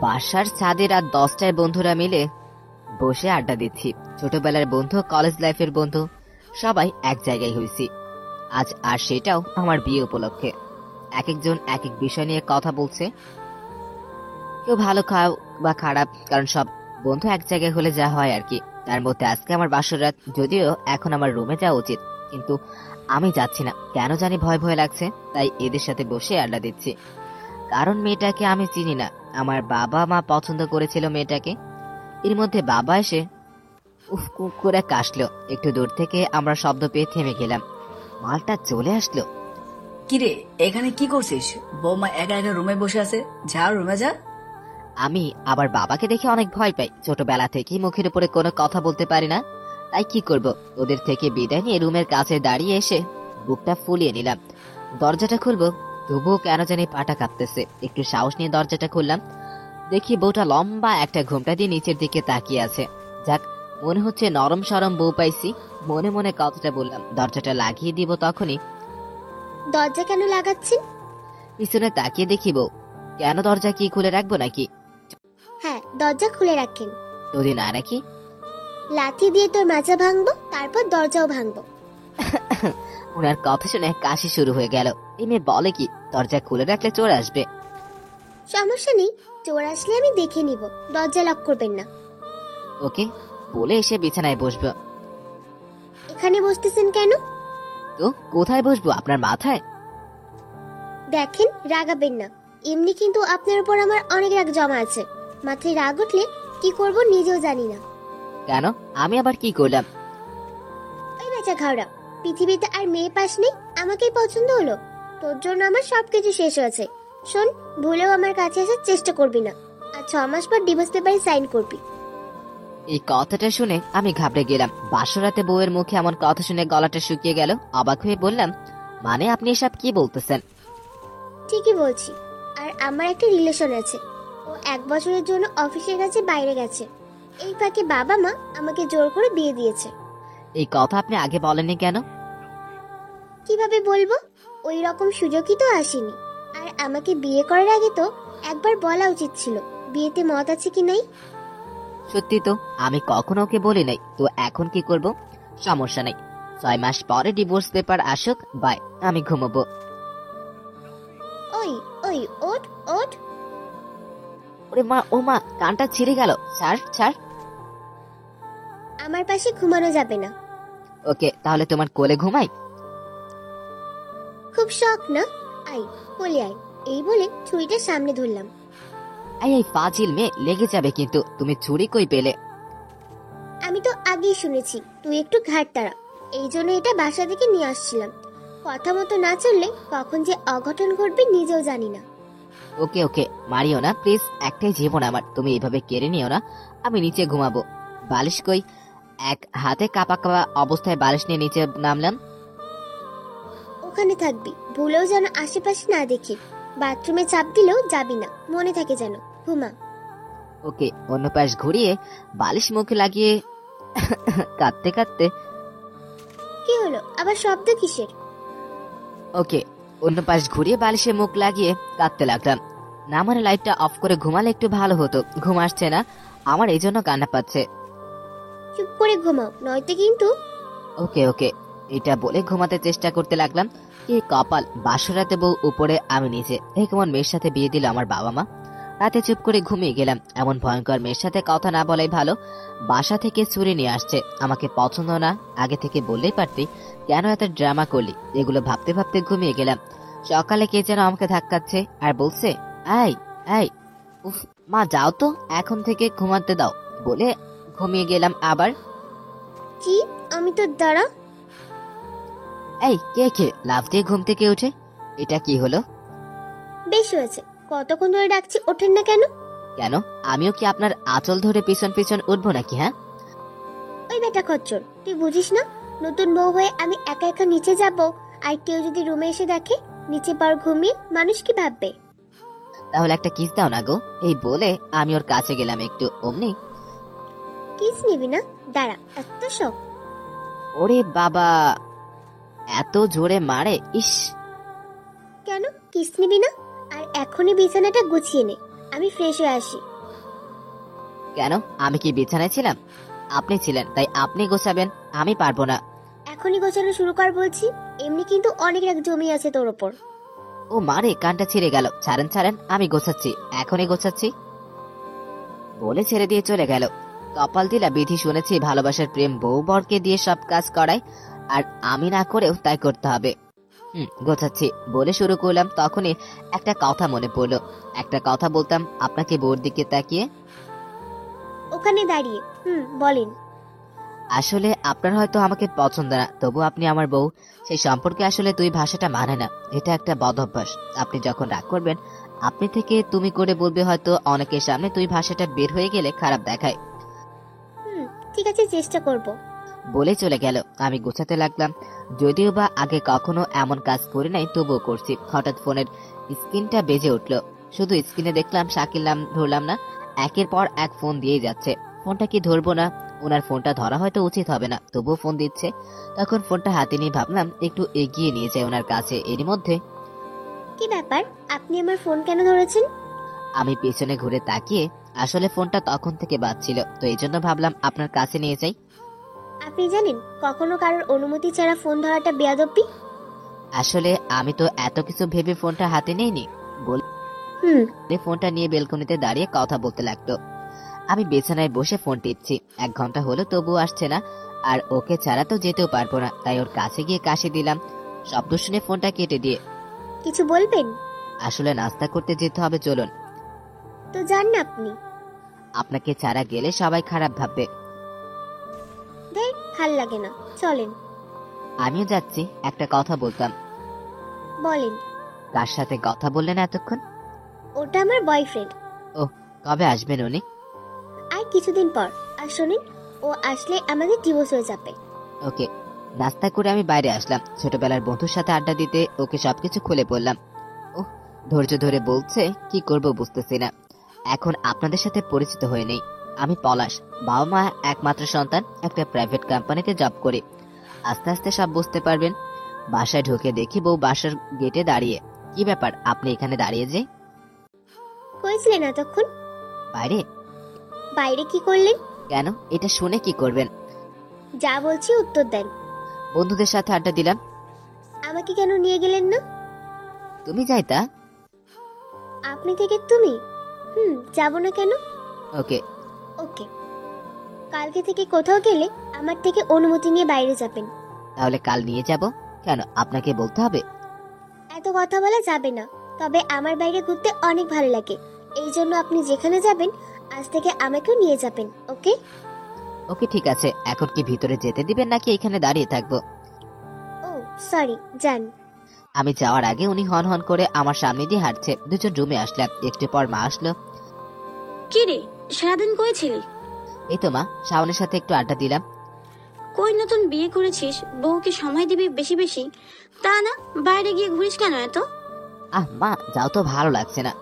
বাসার ছাদে রাত 10টায় বন্ধুরা মিলে বসে আড্ডা দিচ্ছি। ছোটবেলার বন্ধু, কলেজ লাইফের বন্ধু, সবাই এক জায়গায় হয়েছি আজ। আর সেটাও আমার বিয়ে উপলক্ষে। এক একজন এক এক বিষয় নিয়ে কথা বলছে, কেউ ভালো খাও বা খারাপ, কারণ সব বন্ধু এক জায়গায় হলে যা হয় আর কি। তার মধ্যে আজকে আমার বাসর রাত, যদিও এখন আমার রুমে যাওয়া উচিত, কিন্তু আমি যাচ্ছি না, কেন জানি ভয় ভয় লাগছে। তাই এদের সাথে বসে আড্ডা দিচ্ছি। কারণ মেয়েটাকে আমি চিনি না, আমার বাবা মা পছন্দ করেছিল মেয়েটাকে। এর মধ্যে বাবা এসে উফ কুক করে কাশলো। একটু দূর থেকে আমরা শব্দ পেয়ে থেমে গেলাম। মালটা চলে আসলো। কিরে, এখানে কি করছিস? বৌমা একা একা রুমে বসে আছে, যা রুমে যা। আমি আবার বাবাকে দেখে অনেক ভয় পাই। ছোটবেলা থেকেই মুখের উপরে কোনো কথা বলতে পারি না, তাই কি করব, ওদের থেকে বিদায় নিয়ে রুমের কাছে দাঁড়িয়ে এসে বুকটা ফুলিয়ে নিলাম। দরজাটা খুলবো, তবুও কেন জানি পাটা কাঁপতেছে। একটু সাহস নিয়ে দরজাটা খুললাম। দেখি বউটা লম্বা একটা ঘোমটা দিয়ে নিচের দিকে তাকিয়ে আছে। যাক, মনে হচ্ছে নরম সরম বউ পাইছি। মনে মনে কথাটা বললাম। দরজাটা লাগিয়ে দিব, তখনই দরজা কেন লাগাচ্ছেন? পিছনে তাকিয়ে দেখি বউ। কেন, দরজা কি খুলে রাখবো নাকি? হ্যাঁ, দরজা খুলে রাখেন। যদি না রাখি? লাঠি দিয়ে তোর মাজা ভাঙবো, তারপর দরজাও ভাঙবো। ওনার কথা শুনে কাশি শুরু হয়ে গেল। এই মেয়ে বলে কি, দরজা খুলে রাখলে চোর আসবে? সমস্যা নেই, চোর আসলে আমি দেখে নিব, দরজা লক করবেন না। ওকে বলে এসে বিছানায় বসবো। এখানে বসতেছেন কেন? তো কোথায় বসবো, আপনার মাথায়? দেখেন, রাগাবেন না। এমনি কিন্তু আপনার উপর আমার অনেক রাগ জমা আছে। মাথায় রাগ উঠলে কি করব নিজেও জানি না। কেন, আমি আবার কি করলাম? ওই বেচা ঘাওড়া, পৃথিবীতে আর মেয়ে পাস নেই, আমাকেই পছন্দ হলো। তোর জন্য আমার সবকিছু শেষ হয়েছে। শোন, ভুলেও আমার কাছে আসার চেষ্টা করবি না, আর 6 মাস পর ডিভোর্স পেপারে সাইন করবি। এই কথাটা শুনে আমি ঘাবড়ে গেলাম। বাসরাতে বউয়ের মুখে এমন কথা শুনে গলাটা শুকিয়ে গেল। অবাক হয়ে বললাম, মানে আপনি এসব কি বলতেছেন? ঠিকই বলছি। আর আমার একটা রিলেশন আছে, ও 1 বছরের জন্য অফিসের কাছে বাইরে গেছে। এই ফাঁকে বাবা মা আমাকে জোর করে বিয়ে দিয়েছে। এই কথা আপনি আগে বলেননি কেন? কিভাবে বলবো, ওই রকম সুযোগই তো আসেনি। আর আমাকে বিয়ে করার আগে তো একবার বলা উচিত ছিল বিয়েতে মত আছে কি নাই। সত্যি তো, আমি কখনো ওকে বলি নাই। তো এখন কি করব? সমস্যা নেই, 6 মাস পরে ডিভোর্স পেপার আসুক, বাই, আমি ঘুমাবো। ওই ওই ওঠ ওঠ। ওরে মা, ও মা, কানটা ছিঁড়ে গেল। ছাড় ছাড়। আমার পাশে ঘুমানো যাবে না। ওকে, তাহলে তোমার কোলে ঘুমাই। খুব শখ না? আই, কোলে আয়। এই বলে ছুরিটা সামনে ধরলাম। এই ফাজিল মেয়ে, লেগে যাবে কিন্তু। তুমি ছুরি কই পেলে? আমি তো আগেই শুনেছি তুই একটু ঘাট তারা, এই জন্য এটা বাসা থেকে নিয়ে আসছিলাম। কথা মতো না চললে কখন যে অঘটন ঘটবে নিজেও জানি না। ওকে ওকে, মারিও না প্লিজ, একটাই জীবন আমার, তুমি এইভাবে কেড়ে নিও না। আমি নিচে ঘুমাবো। বালিশ কই? এক হাতে কাপা কাপা অবস্থায় বালিশ নিয়ে নিচে নামলাম। ওখানে থাকবি, ভুলেও যেন আশেপাশে না দেখি। বাথরুমে চাপ দিলেও যাবি না, মনে থাকে যেন। ঘুমা। ওকে, অন্য পাশ ঘুরিয়ে বালিশ মুখে লাগিয়ে কাঁদতে কাঁদতে, কি হলো, আবার শব্দ কিসের? ওকে, অন্য পাশ ঘুরিয়ে বালিশে মুখ লাগিয়ে কাঁদতে লাগলাম। না মানে লাইটটা অফ করে ঘুমালে একটু ভালো হতো। ঘুম আসছে না আমার, এই জন্য কান্না পাচ্ছে। চুপ করে ঘুমাও, নয়তো কিন্তু। ওকে ওকে, এটা বলে ঘুমাতে চেষ্টা করতে লাগলাম। কি কপাল, বাসরাতে বউ উপরে, আমি নিচে। এই কেমন মেয়ের সাথে বিয়ে দিল আমার বাবা মা। রাতে চুপ করে ঘুমিয়ে গেলাম। এমন ভয়ঙ্কর মেয়ের সাথে কথা না বলাই ভালো। বাসা থেকে ছুরি নিয়ে আসছে, আমাকে পছন্দ না, আগে থেকে বললেই পারতি, কেন এত ড্রামা করলি? এগুলো ভাবতে ভাবতে ঘুমিয়ে গেলাম। সকালে কে যেন আমাকে ধাক্কাচ্ছে আর বলছে, এই এই, উফ মা যাও তো, এখন থেকে ঘুমাতে দাও, বলে ঘুমিয়ে গেলাম আবার। কি, আমি তো দাঁড়া। এই কে কে লাফ দিয়ে ঘুম থেকে উঠে? এটা কি হলো? বেশ হয়েছে, কতক্ষণ ধরে ডাকছি, ওঠেন না কেন? কেন, আমিও কি আপনার আঁচল ধরে পিছন পিছন উঠবো নাকি? হ্যাঁ, ওই বেটা খচ্চর, তুই বুঝিস না? নতুন বউ হয়ে আমি একা একা নিচে যাব, আর কেউ যদি রুমে এসে দেখে নিচে পর ঘুমিয়ে, মানুষ কি ভাববে? তাহলে একটা কিস দাও না গো। এই বলে আমি ওর কাছে গেলাম একটু, অমনি কিস নিবি না? দাঁড়া, এত শখ? ওরে বাবা, এত জোরে মারে, ইস। কেন, কিস নিবি না? আর এখনই বিছানাটা গুছিয়ে নে, আমি ফ্রেশ হয়ে আসি। কেন, আমি কি বিছানায় ছিলাম? আপনি ছিলেন, তাই আপনি গোছাবেন, আমি পারবো না। এখনই গোছানো শুরু কর বলছি, এমনি কিন্তু অনেক রাগ জমি আছে তোর ওপর। ও মারে, কানটা ছিঁড়ে গেল, ছাড়েন ছাড়েন, আমি গোছাচ্ছি, এখনই গোছাচ্ছি বলে ছেড়ে দিয়ে চলে গেল। কপাল দিলা বিধি শুনেছি ভালোবাসার প্রেম বউ বরকে দিয়ে সব কাজ করায়, আর আমি না করেও তাই করতে হবে। গোছাচ্ছি বলে শুরু করলাম, তখনই একটা কথা মনে পড়লো। একটা কথা বলতাম আপনাকে বউর দিকে তাকিয়ে। ওখানে দাঁড়িয়ে বলেন। আসলে আপনার হয়তো আমাকে পছন্দ না, তবু আপনি আমার বউ, সেই সম্পর্কে আসলে তুই ভাষাটা মানে না, এটা একটা বদ অভ্যাস। আপনি যখন রাগ করবেন আপনি থেকে তুমি করে বলবে, হয়তো অনেকের সামনে তুই ভাষাটা বের হয়ে গেলে খারাপ দেখায়। ঠিক আছে, চেষ্টা করব। বলে চলে গেল। আমি গোছাতে লাগলাম, যদিও বা আগে কখনো এমন কাজ করি নাই, তবুও করছি। হঠাৎ ফোনের স্ক্রিনটা বেজে উঠলো। শুধু স্ক্রিনে দেখলাম শাকিল নাম, ধরলাম না, একের পর এক ফোন দিয়ে যাচ্ছে। ফোনটা কি ধরবো না, ওনার ফোনটা ধরা হয়তো উচিত হবে না, তবুও ফোন দিচ্ছে। তখন ফোনটা হাতে নিয়ে ভাবলাম একটু এগিয়ে নিয়ে যাই ওনার কাছে। এরই মধ্যে কি ব্যাপার, আপনি আমার ফোন কেন ধরেছেন? আমি পেছনে ঘুরে তাকিয়ে, আসলে ফোনটা তখন থেকে বাজছিল, তো এই জন্য ভাবলাম আপনার কাছে নিয়ে যাই। আপনি জানেন কখনো কারোর অনুমতি ছাড়া ফোন ধরাটা বেয়াদবি। আসলে আমি তো এত কিছু ভেবে ফোনটা হাতে নেইনি বলে ফোনটা নিয়ে বেলকনিতে দাঁড়িয়ে কথা বলতে লাগতো। আমি বিছানায় বসে ফোন টিপছি, 1 ঘন্টা হলো তবুও আসছে না, আর ওকে ছাড়া তো যেতেও পারবো না, তাই ওর কাছে গিয়ে কাশি দিলাম, শব্দ শুনে ফোনটা কেটে দিয়ে। কিছু বলবেন? আসলে নাস্তা করতে যেতে হবে, চলুন। তো যান না আপনি। আপনাকে ছাড়া গেলে সবাই খারাপ ভাববে। দেখ, ভাল লাগে না, চলেন। আমিও যাচ্ছি, একটা কথা বলতাম। বলেন। কার সাথে কথা বললেন এতক্ষণ? ওটা আমার বয়ফ্রেন্ড। ও, কবে আসবেন উনি? আর কিছুদিন পর। আর শোনেন, ও আসলে আমাদের ডিভোর্স হয়ে যাবে। ওকে। নাস্তা করে আমি বাইরে আসলাম, ছোটবেলার বন্ধুর সাথে আড্ডা দিতে। ওকে সবকিছু খুলে বললাম। ও ধৈর্য ধরে বলছে, কি করব বুঝতেছি না। এখন আপনাদের সাথে পরিচিত হয়ে নেই। আমি পলাশ, বাবা মা একমাত্র সন্তান, একটা প্রাইভেট কোম্পানিতে জব করি। আস্তে আস্তে সব বুঝতে পারবেন। বাসায় ঢুকে দেখি বউ বাসার গেটে দাঁড়িয়ে। কি ব্যাপার, আপনি এখানে দাঁড়িয়ে যে? কইছিলেন এতক্ষণ? বাইরে? বাইরে কি করলেন? কেন, এটা শুনে কি করবেন? যা বলছি উত্তর দেন। বন্ধুদের সাথে আড্ডা দিলাম। আমাকে কেন নিয়ে গেলেন না? তুমি যাইতা? আপনি থেকে তুমি? যাব না কেন? ওকে। ওকে। কালকে থেকে কোথাও গেলে আমার থেকে অনুমতি নিয়ে বাইরে যাবেন। তাহলে কাল নিয়ে যাব। কেন, আপনাকে বলতে হবে? এত কথা বলা যাবে না, তবে আমার বাইরে ঘুরতে অনেক ভালো লাগে, এই জন্য আপনি যেখানে যাবেন আজ থেকে আমাকেও নিয়ে যাবেন। ওকে? ওকে, ঠিক আছে। এখন কি ভিতরে যেতে দিবেন নাকি এখানে দাঁড়িয়ে থাকবো? ও সরি, যান। আমি যাওয়ার আগে উনি হন হন করে আমার সামনে দিয়ে হাঁটছে। দুজন রুমে আসলাম, একটু পর মা আসলো। কি রে, সারাদিন কই ছিলি? এই তো মা, শাওনের সাথে একটু আড্ডা দিলাম। কই নতুন বিয়ে করেছিস, বউকে সময় দিবি বেশি বেশি, তা না বাইরে গিয়ে ঘুরিস কেন এত? আহ মা, যাও তো, ভালো লাগছে না।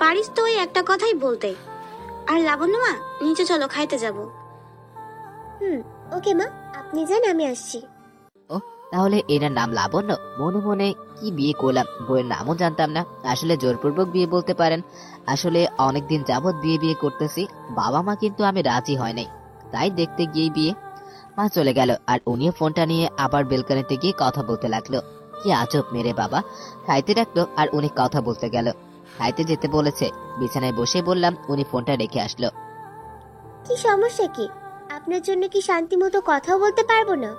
পারিস তো ওই একটা কথাই বলতে। আর লাবণ্য মা, নিচে চলো, খাইতে যাব। ওকে মা, আপনি যান, আমি আসছি। ও, তাহলে এনার নাম লাবণ্য? মনে মনে কি বিয়ে করলাম, বইয়ের নামও জানতাম না। আসলে জোরপূর্বক বিয়ে বলতে পারেন। আসলে অনেকদিন যাবৎ বিয়ে বিয়ে করতেছি, বাবা মা কিন্তু আমি রাজি হয় নাই, তাই দেখতে গিয়ে বিয়ে। মা চলে গেল, আর উনিও ফোনটা নিয়ে আবার বেলকনিতে গিয়ে কথা বলতে লাগলো। কি আজব মেরে বাবা, খাইতে ডাকলো আর উনি কথা বলতে গেল। খাইতে যেতে বলেছে, বিছানায় বসে বললাম, উনি ফোনটা রেখে আসলো। কি সমস্যা কি? আপনার জন্য কি শান্তি মতো কথাও বলতে পারবো না?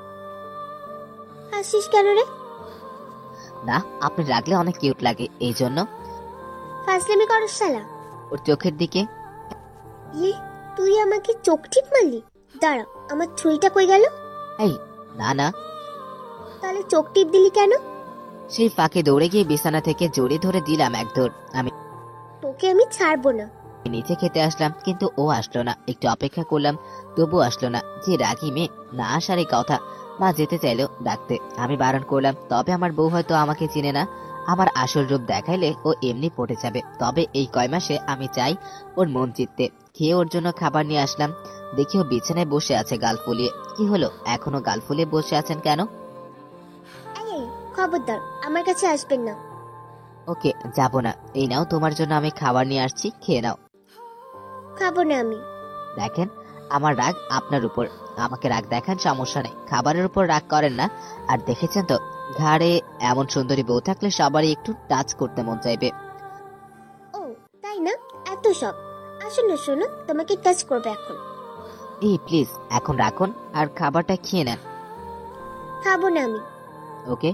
হাসিস কেন রে? না, আপনি রাখলে অনেক কিউট লাগে, এই জন্য। ফাজলামি করস শালা। ওর চোখের দিকে। ইয়ে, তুই আমাকে চোখ টিপ মারলি? দাঁড়া, আমার ছুরিটা কই গেল? এই, না না। তাহলে চোখ টিপ দিলি কেন? সেই ফাঁকে দৌড়ে গিয়ে বিছানা থেকে জড়িয়ে ধরে দিলাম এক দৌড়। আমি তোকে আমি ছাড়বো না। নিচে খেতে আসলাম, কিন্তু ও আসলো না। একটু অপেক্ষা করলাম, তবু আসলো না। যে রাগি মেয়ে, না আসারই কথা। মা যেতে চাইলো ডাকতে, আমি বারণ করলাম। তবে আমার বউ হয়তো আমাকে চিনে না, আমার আসল রূপ দেখাইলে ও এমনি পটে যাবে। তবে এই কয় মাসে আমি চাই ওর মন জিততে। খেয়ে ওর জন্য খাবার নিয়ে আসলাম, দেখি ও বিছানায় বসে আছে গাল ফুলিয়ে। কি হলো, এখনো গাল ফুলিয়ে বসে আছেন কেন? খবরদার আমার কাছে আসবেন না। ওকে, যাব না। এই নাও, তোমার জন্য আমি খাবার নিয়ে আসছি, খেয়ে নাও। খাবো না আমি। দেখেন, আমার রাগ আপনার উপর, আমাকে রাগ দেখান, সমস্যা নেই, খাবারের উপর রাগ করেন না। আর দেখেছেন তো, ঘাড়ে এমন সুন্দরী বউ থাকলে সবারই একটু টাচ করতে মন চাইবে। ও তাই না, এত সব। আসুন না, শোনো, তোমাকে টাচ করবে এখন। এই প্লিজ এখন রাখুন আর খাবারটা খেয়ে নেন। খাবো না আমি। ওকে।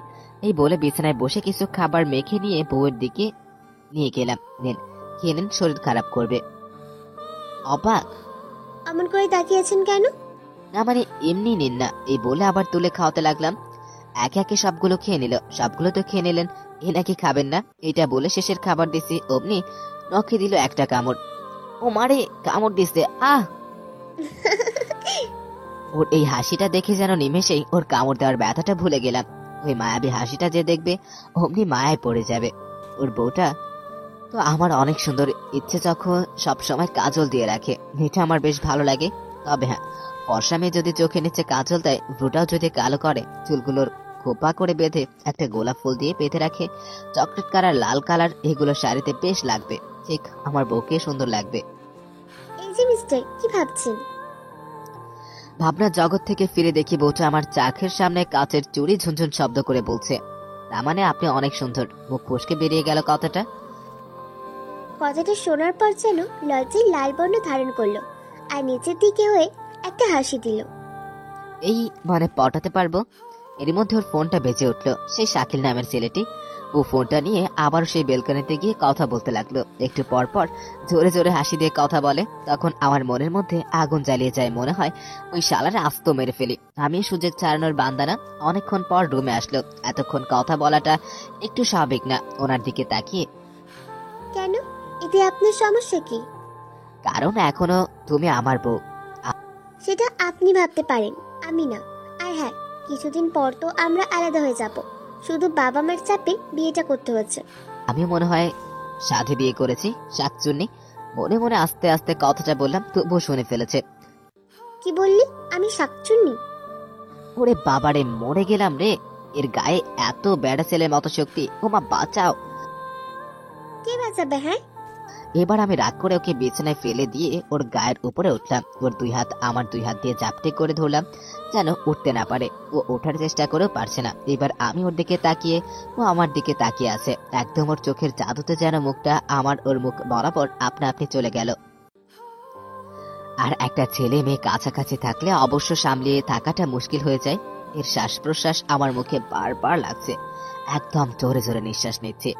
এই বলে বিছানায় বসে কিছু খাবার মেখে নিয়ে বউয়ের দিকে নিয়ে গেলাম। নেন, খেয়ে নেন, শরীর খারাপ করবে। অবাক? অমন করে তাকিয়েছেন কেন? না মানে এমনি নিন না, এই বলে আবার তুলে খাওয়াতে লাগলাম। একে একে সবগুলো খেয়ে নিল। সবগুলো তো খেয়ে নিলেন, এ নাকি খাবেন না। এটা বলে শেষের খাবার দিছি, অমনি নখে দিল একটা কামড়। ও মারে, কামড় দিছে, আহ! ওর এই হাসিটা দেখে যেন নিমেষেই ওর কামড় দেওয়ার ব্যথাটা ভুলে গেলাম। ওই মায়াবী হাসিটা যে দেখবে, অমনি মায়ায় পড়ে যাবে। ওর বউটা তো আমার অনেক সুন্দর, ইচ্ছে যখন সবসময় কাজল দিয়ে রাখে, এটা আমার বেশ ভালো লাগে। তবে হ্যাঁ, ফর্সা মেয়ে যদি চোখে নিচে কাজল দেয়, ভ্রুটাও যদি কালো করে, চুলগুলোর খোপা করে বেঁধে একটা গোলাপ ফুল দিয়ে বেঁধে রাখে, চকলেট কালার, লাল কালার, এগুলো শাড়িতে বেশ লাগবে। ঠিক আমার বউকে সুন্দর লাগবে। এই যে মিস্টার, কি ভাবছেন? ভাবনার জগৎ থেকে ফিরে দেখি বউটা আমার চাখের সামনে কাচের চুড়ি ঝুনঝুন শব্দ করে বলছে, তার মানে আপনি অনেক সুন্দর। মুখ ফসকে বেরিয়ে গেল কথাটা। কথাটা শোনার পর যেন লজ্জায় লাল বর্ণ ধারণ করলো আর নিচের দিকে হয়ে একটা হাসি দিল। এই মানে পটাতে পারবো। এরই মধ্যে ওর ফোনটা বেজে উঠলো। সেই শাকিল নামের ছেলেটি। ও ফোনটা নিয়ে আবার সেই বেলকনিতে গিয়ে কথা বলতে লাগলো। একটু পর পর জোরে জোরে হাসি দিয়ে কথা বলে। তখন আমার মনের মধ্যে আগুন জ্বালিয়ে যায়, মনে হয় ওই শালারে আস্ত মেরে ফেলি। আমি সুযোগ ছাড়ানোর বান্দানা। অনেকক্ষণ পর রুমে আসলো। এতক্ষণ কথা বলাটা একটু স্বাভাবিক না। ওনার দিকে তাকিয়ে, কেন, এতে আপনার সমস্যা কি? কারণ এখনো তুমি আমার বউ। সেটা আপনি ভাবতে পারেন, আমি না। আর হ্যাঁ, কিছুদিন পর তো আমরা আলাদা হয়ে যাব। শুধু বাবা মার চাপে বিয়েটা করতে হচ্ছে। আমি মনে হয় সাধে বিয়ে করেছি, শাকচুন্নি। মনে মনে আস্তে আস্তে কথাটা বললাম, তবুও শুনে ফেলেছে। কি বললি? আমি শাকচুন্নি? ওরে বাবারে, মরে গেলাম রে। এর গায়ে এত বেড়া ছেলের মতো শক্তি, ওমা বাঁচাও। কে বাঁচাবে? হ্যাঁ, এবার আমি রাগ করে ওকে বিছানায় ফেলে দিয়ে ওর গায়ের উপরে উঠলাম। ওর দুই হাত আমার দুই হাত দিয়ে জাপটে করে ধরলাম, যেন উঠতে না পারে। ও ওঠার চেষ্টা করেও পারছে না। এবার আমি ওর দিকে তাকিয়ে, ও আমার দিকে তাকিয়ে আছে। একদম ওর চোখের জাদুতে যেন মুখটা আমার ওর মুখ বরাবর আপনা আপনি চলে গেল। আর একটা ছেলে মেয়ে কাছাকাছি থাকলে অবশ্য সামলিয়ে থাকাটা মুশকিল হয়ে যায়। এর শ্বাস প্রশ্বাস আমার মুখে বারবার লাগছে। একদম জোরে জোরে নিঃশ্বাস নিচ্ছে।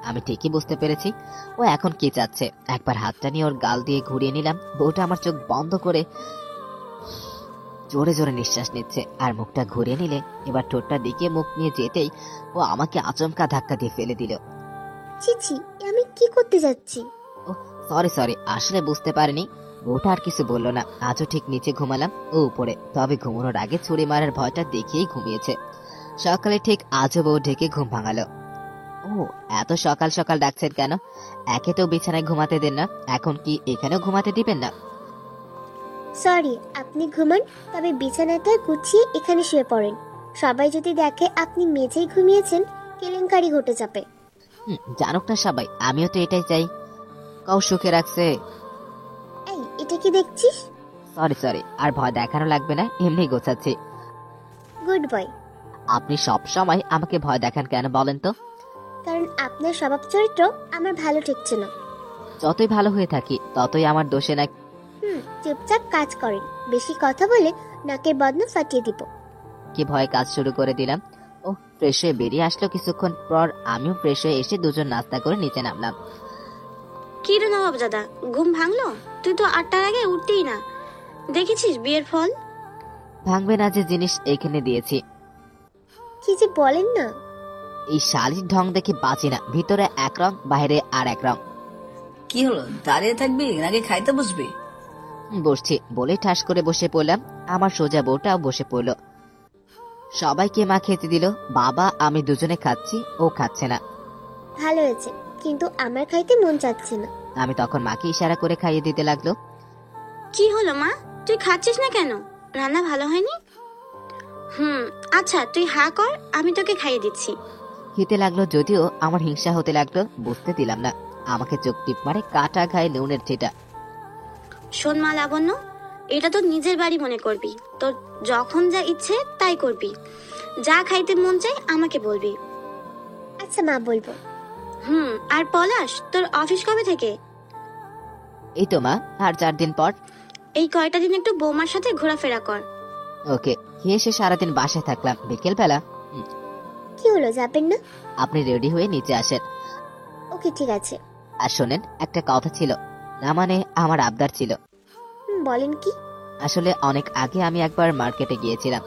আমি ঠিকই বুঝতে পেরেছি ও এখন কি চাচ্ছে। একবার হাতটা নিয়ে ওর গাল দিয়ে ঘুরিয়ে নিলাম। বউটা আমার চোখ বন্ধ করে জোরে জোরে নিঃশ্বাস নিচ্ছে আর মুখটা ঘুরিয়ে নিলে এবার ঠোঁটটা দিকে মুখ নিয়ে যেতেই ও আমাকে আচমকা ধাক্কা দিয়ে ফেলে দিল। ছি, আমি কি করতে যাচ্ছি? ও সরি সরি, আসলে বুঝতে পারিনি। বউটা আর কিছু বললো না। আজও ঠিক নিচে ঘুমালাম, ও উপরে। তবে ঘুমানোর আগে ছুরি মারার ভয়টা দেখিয়েই ঘুমিয়েছে। সকালে ঠিক আজও বউ ঢেকে ঘুম ভাঙালো। ও এত সকাল সকাল ডাকছেন কেন? একে তো বিছানায় ঘুমাতে দেন না, এখন কি এখানেও ঘুমাতে দিবেন না? সরি, আপনি ঘুমান, তবে বিছানাটা গুছিয়ে এখানে শুয়ে পড়েন। সবাই যদি দেখে আপনি মেঝেই ঘুমিয়েছেন, কেলেঙ্কারি ঘটে যাবে। জানুক না সবাই, আমিও তো এটাই চাই। কও সুখে রাখছে। এই, এটা কি দেখছিস? সরি সরি, আর ভয় দেখানো লাগবে না, এমনি গোছাচ্ছি। Good boy. আপনি সব সময় আমাকে ভয় দেখান কেন বলেন তো? কারণ আপনার স্বভাব চরিত্র আমার ভালো ঠেকছে না। যতই ভালো হয়ে থাকি ততই আমার দোষে না। চুপচাপ কাজ করেন, বেশি কথা বলে নাকের বদনা ফাটিয়ে দিব। কি ভয়ে কাজ শুরু করে দিলাম। ও ফ্রেশ হয়ে বেরিয়ে আসলো। কিছুক্ষণ পর আমিও ফ্রেশ হয়ে এসে দুজন নাস্তা করে নিচে নামলাম। কি রে নবাব দাদা, ঘুম ভাঙলো? তুই তো 8টার আগে উঠতেই না। দেখেছিস বিয়ের ফল? ভাঙবে না যে জিনিস এখানে দিয়েছি। কি যে বলেন না। এই শালির ঢং দেখে বাঁচি না। ভিতরে এক রং, বাইরে আর এক রং। কি হলো, দাঁড়িয়ে থাকবি নাকি খাইতে বসবি? বসছি বলে ঠাস করে বসে পড়লাম। আমার সোজা বউটাও বসে পড়লো। সবাইকে মা খেতে দিল। বাবা আমি দুজনে খাচ্ছি, ও খাচ্ছে না। ভালো হয়েছে, কিন্তু আমার খাইতে মন চাচ্ছে না। আমি তখন মাকে ইশারা করে খাইয়ে দিতে লাগলো। কি হলো মা, তুই খাচ্ছিস না কেন? রান্না ভালো হয়নি? হুম, আচ্ছা তুই হা কর, আমি তোকে খাইয়ে দিচ্ছি। খেতে লাগলো, যদিও আমার হিংসা হতে লাগলো, বুঝতে দিলাম না। আমাকে চোখ টিপ মারে কাটা খায় নুনের ছিটা। শোন মা লাবণ্য, এটা তো নিজের বাড়ি মনে করবি, তোর যখন যা ইচ্ছে তাই করবি, যা খাইতে মন চাই আমাকে বলবি। আচ্ছা মা, বলবো। হুম, আর পলাশ, তোর অফিস কবে থেকে? এই তো মা, আর 4 দিন পর। এই কয়টা দিন একটু বৌমার সাথে ঘোরাফেরা কর। ওকে। খেয়ে এসে সারাদিন বাসায় থাকলাম। বিকেল বেলা কি হলো, যাবেন না? আপনি রেডি হয়ে নিচে আসেন। ওকে, ঠিক আছে। আর শোনেন, একটা কথা ছিল, না মানে আমার আবদার ছিল। বলেন কি? আসলে অনেক আগে আমি একবার মার্কেটে গিয়েছিলাম।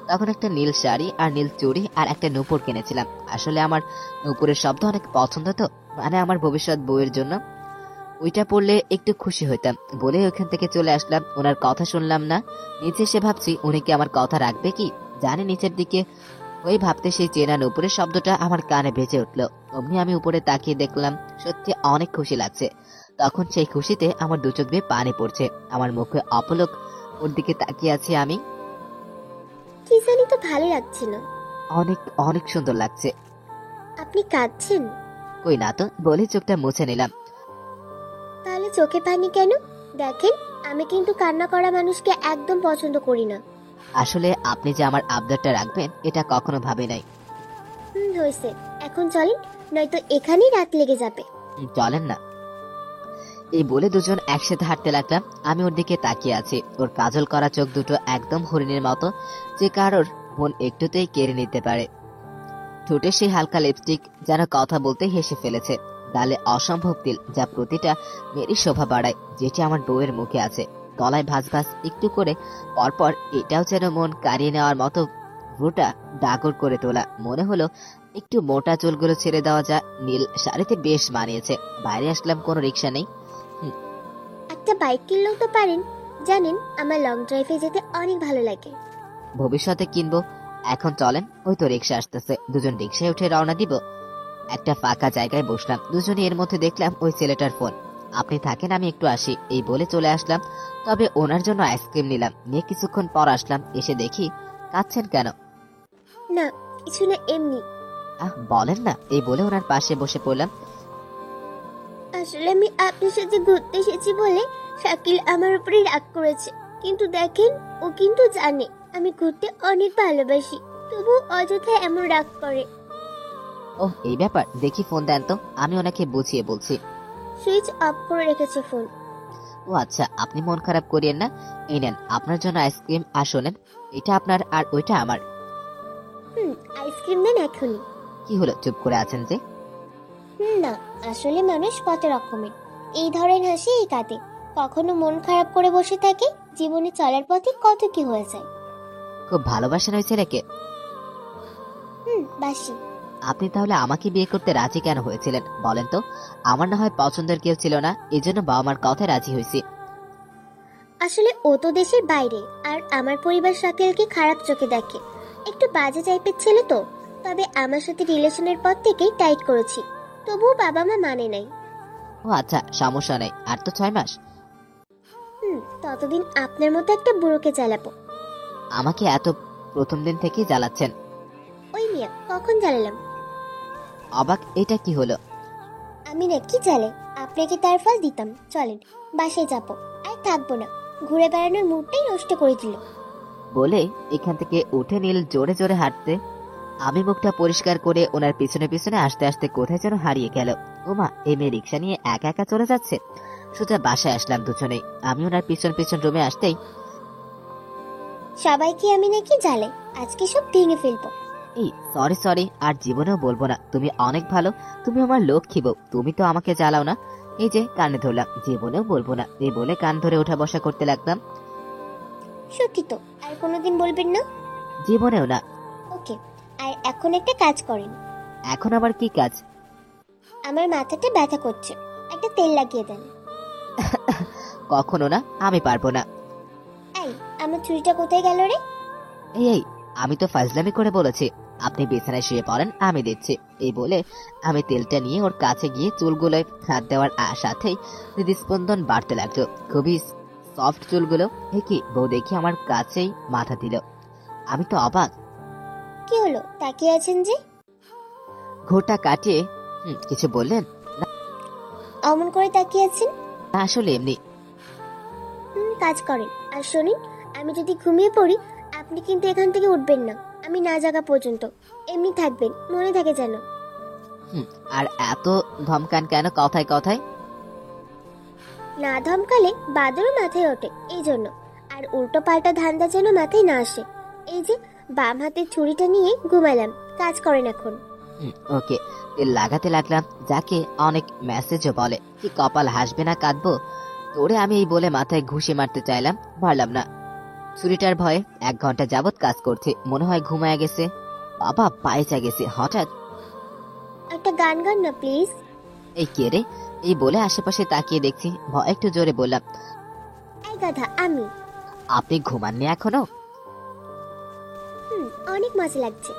তখন একটা নীল শাড়ি আর নীল চুড়ি আর একটা নূপুর কিনেছিলাম। আসলে আমার নূপুরের শব্দ অনেক পছন্দ, তো মানে আমার ভবিষ্যৎ বউয়ের জন্য ওইটা পড়লে একটু খুশি হইতাম বলে ওইখান থেকে চলে আসলাম। ওনার কথা শুনলাম না। নিচে এসে ভাবছি উনি কি আমার কথা রাখবে কি জানে। নিচের দিকে ওই ভাবতে সেই চেনা নূপুরের শব্দটা আমার কানে ভেসে উঠলো। অমনি আমি উপরে তাকিয়ে দেখলাম সত্যি অনেক খুশি লাগছে। তখন সেই খুশিতে আমার দু চোখ দিয়ে পানি পড়ছে। আমার মুখে অপলক ওর দিকে তাকিয়ে আছি আমি। কি জানি তো ভালো লাগছে না। অনেক অনেক সুন্দর লাগছে। আপনি কাঁদছেন? কই না তো, বলে চোখটা মুছে নিলাম। তাহলে চোখে পানি কেন? দেখেন, আমি কিন্তু কান্না করা মানুষকে একদম পছন্দ করি না। আসলে আপনি যে আমার আবদারটা রাখবেন এটা কখনো ভাবে নাই। হয়েছে, এখন চলেন, নয়তো এখানেই রাত লেগে যাবে। চলেন না। এই বলে দুজন একসাথে হাঁটতে লাগলাম। আমি ওর দিকে তাকিয়ে আছি। ওর কাজল করা চোখ দুটো একদম হরিণের মতো, যে কারোর মন একটুতেই কেড়ে নিতে পারে। ঠোঁটে সেই হালকা লিপস্টিক যেন কথা বলতে হেসে ফেলেছে। গালে অসম্ভব তিল, যা প্রতিটা মেয়েরই শোভা বাড়ায়, যেটি আমার বউয়ের মুখে আছে। গলায় ভাঁজ ভাঁজ একটু করে, পরপর এটাও যেন মন কাড়িয়ে নেওয়ার মতো ভ্রুটা ডাগর করে তোলা। মনে হলো একটু মোটা চুলগুলো ছেড়ে দেওয়া যায়। নীল শাড়িতে বেশ মানিয়েছে। বাইরে আসলাম, কোনো রিক্সা নেই। একটা বাইক কিনলেও তো পারেন। জানেন, আমার লং ড্রাইভে যেতে অনেক ভালো লাগে। ভবিষ্যতে কিনবো। এখন চলেন, ওই তো রিক্সা আসতেছে। দুজন রিক্সায় উঠে রওনা দিব। একটা ফাঁকা জায়গায় বসলাম। দুজনে এর মধ্যে দেখলাম ওই ছেলেটার ফোন। আপনি থাকেন, আমি একটু আসি এই বলে চলে আসলাম। তবে ওনার জন্য আইসক্রিম নিলাম। নিয়ে কিছুক্ষণ পর আসলাম। এসে দেখি কাঁদছেন কেন? না, কিছু না, এমনি। বলেন না। এই বলে ওনার পাশে বসে পড়লাম। আসলে আমি আপনার সাথে ঘুরতে এসেছি বলে শাকিল আমার উপরে রাগ করেছে। কিন্তু দেখেন, ও কিন্তু জানে আমি ঘুরতে অনেক ভালোবাসি, তবু অযথা এমন রাগ করে। ও এই ব্যাপার, দেখি ফোন দেন তো, আমি ওনাকে বুঝিয়ে বলছি। সুইচ অফ করে রেখেছে ফোন। ও আচ্ছা, আপনি মন খারাপ করিয়েন না। এই নেন আপনার জন্য আইসক্রিম। আর শোনেন, এটা আপনার আর ওইটা আমার। আইসক্রিম দেন এখনই। কি হলো, চুপ করে আছেন যে? না, আসলে মানুষ কত রকমের, এই ধরনের হাসি এই কাঁদে, কখনো মন খারাপ করে বসে থাকে, জীবনে চলার পথে কত কি হয়ে যায়। খুব ভালোবাসেন ওই ছেলেকে? বাসি। আপনি তাহলে আমাকে বিয়ে করতে রাজি কেন হয়েছিলেন বলেন তো? আমার না হয় পছন্দের কেউ ছিল না, এই জন্য বাবা মার কথায় রাজি হয়েছি। আসলে ও তো দেশের বাইরে, আর আমার পরিবার শাকিলকে খারাপ চোখে দেখে, একটু বাজে টাইপের ছেলে তো। তবে আমার সাথে রিলেশনের পর থেকেই টাইট করেছি, তবুও বাবা মা মানে নাই। ও আচ্ছা, সমস্যা নেই। আর তো 6 মাস। ততদিন আপনার মতো একটা বুড়োকে জ্বালাবো। আমাকে এত প্রথম দিন থেকেই জ্বালাচ্ছেন। ওই মিয়া, কখন জ্বালালাম? অবাক, এটা কি হলো? আমি নাকি জ্বালে আপনাকে তার ফল দিতাম। চলেন, বাসায় যাবো, আর থাকবো না, ঘুরে বেড়ানোর মুডটাই নষ্ট করে দিল। বলে এখান থেকে উঠে নীল জোরে জোরে হাঁটতে। আমি মুখটা পরিষ্কার করে ওনার পিছনে পিছনে আসতে আসতে কোথায় যেন হারিয়ে গেল। ওমা, এই মেয়ে রিক্সা নিয়ে একা একা চলে যাচ্ছে। সোজা বাসায় আসলাম দুজনেই। আমি ওনার পিছন পিছন রুমে আসতেই, সবাইকে আমি নাকি জ্বালে, আজকে সব ভেঙে ফেলবো। এই সরি সরি, আর জীবনেও বলবো না। তুমি অনেক ভালো, তুমি আমার লক্ষ্মী বউ, তুমি তো আমাকে জ্বালাও না। এই যে কানে ধরলাম, জীবনেও বলবো না। এই বলে কান ধরে ওঠা বসা করতে লাগলাম। সত্যি তো? আর কোনোদিন বলবেন না? জীবনেও না। ওকে, আর এখন একটা কাজ করেন। এখন আবার কি কাজ? আমার মাথাটা ব্যথা করছে, একটা তেল লাগিয়ে দেন। কখনো না, আমি পারবো না। এই, আমার ছুরিটা কোথায় গেল রে? এই এই, আমি তো ফাজলামি করে বলেছি। আপনি বিছানায় শুয়ে পড়েন, আমি দিচ্ছি। এই বলে আমি তেলটা নিয়ে ওর কাছে গিয়ে চুলগুলোয় হাত দেওয়ার সাথেই হৃদস্পন্দন বাড়তে লাগলো। খুবই সফট চুলগুলো। কি বউ দেখি আমার কাছেই মাথা দিল। আমি তো অবাক, কি হলো, তাকিয়ে আছেন যে? ঘোরটা কাটিয়ে কিছু বললেন? অমন করে তাকিয়ে আছেন? না, আসলে এমনি। কাজ করেন। আর শুনুন, আমি যদি ঘুমিয়ে পড়ি, আপনি কিন্তু এখান থেকে উঠবেন না। আমি না জাগা পর্যন্ত এমনি থাকবেন, মনে থাকে যেন। আর এত ধমকান কেন কথায় কথায়? না ধমকালে বাদরও মাথায় ওঠে, এই জন্য। আর উল্টো পাল্টা ধান্দা যেন মাথায় না আসে। এই যে বাম হাতের ছুরিটা নিয়ে ঘুমালাম, কাজ করেন এখন। ওকে। তেল লাগাতে লাগলাম, যাকে অনেক মেসেজও বলে। কি কপাল, হাসবে না কাঁদবো? তোরে আমি এই বলে মাথায় ঘুষি মারতে চাইলাম, পারলাম না। ছুরিটার ভয়ে 1 ঘন্টা যাবত কাজ করছে, মনে হয় ঘুমায় গেছে। বাবা, পায়েচা গেছে। হঠাৎ একটা গান গান না প্লিজ। এই কে রে? এই বলে আশেপাশে তাকিয়ে দেখছি, ভয় একটু জোরে বললাম, এই গাধা আমি। আপনি ঘুমাননি এখনো? অনেক মজা লাগছে।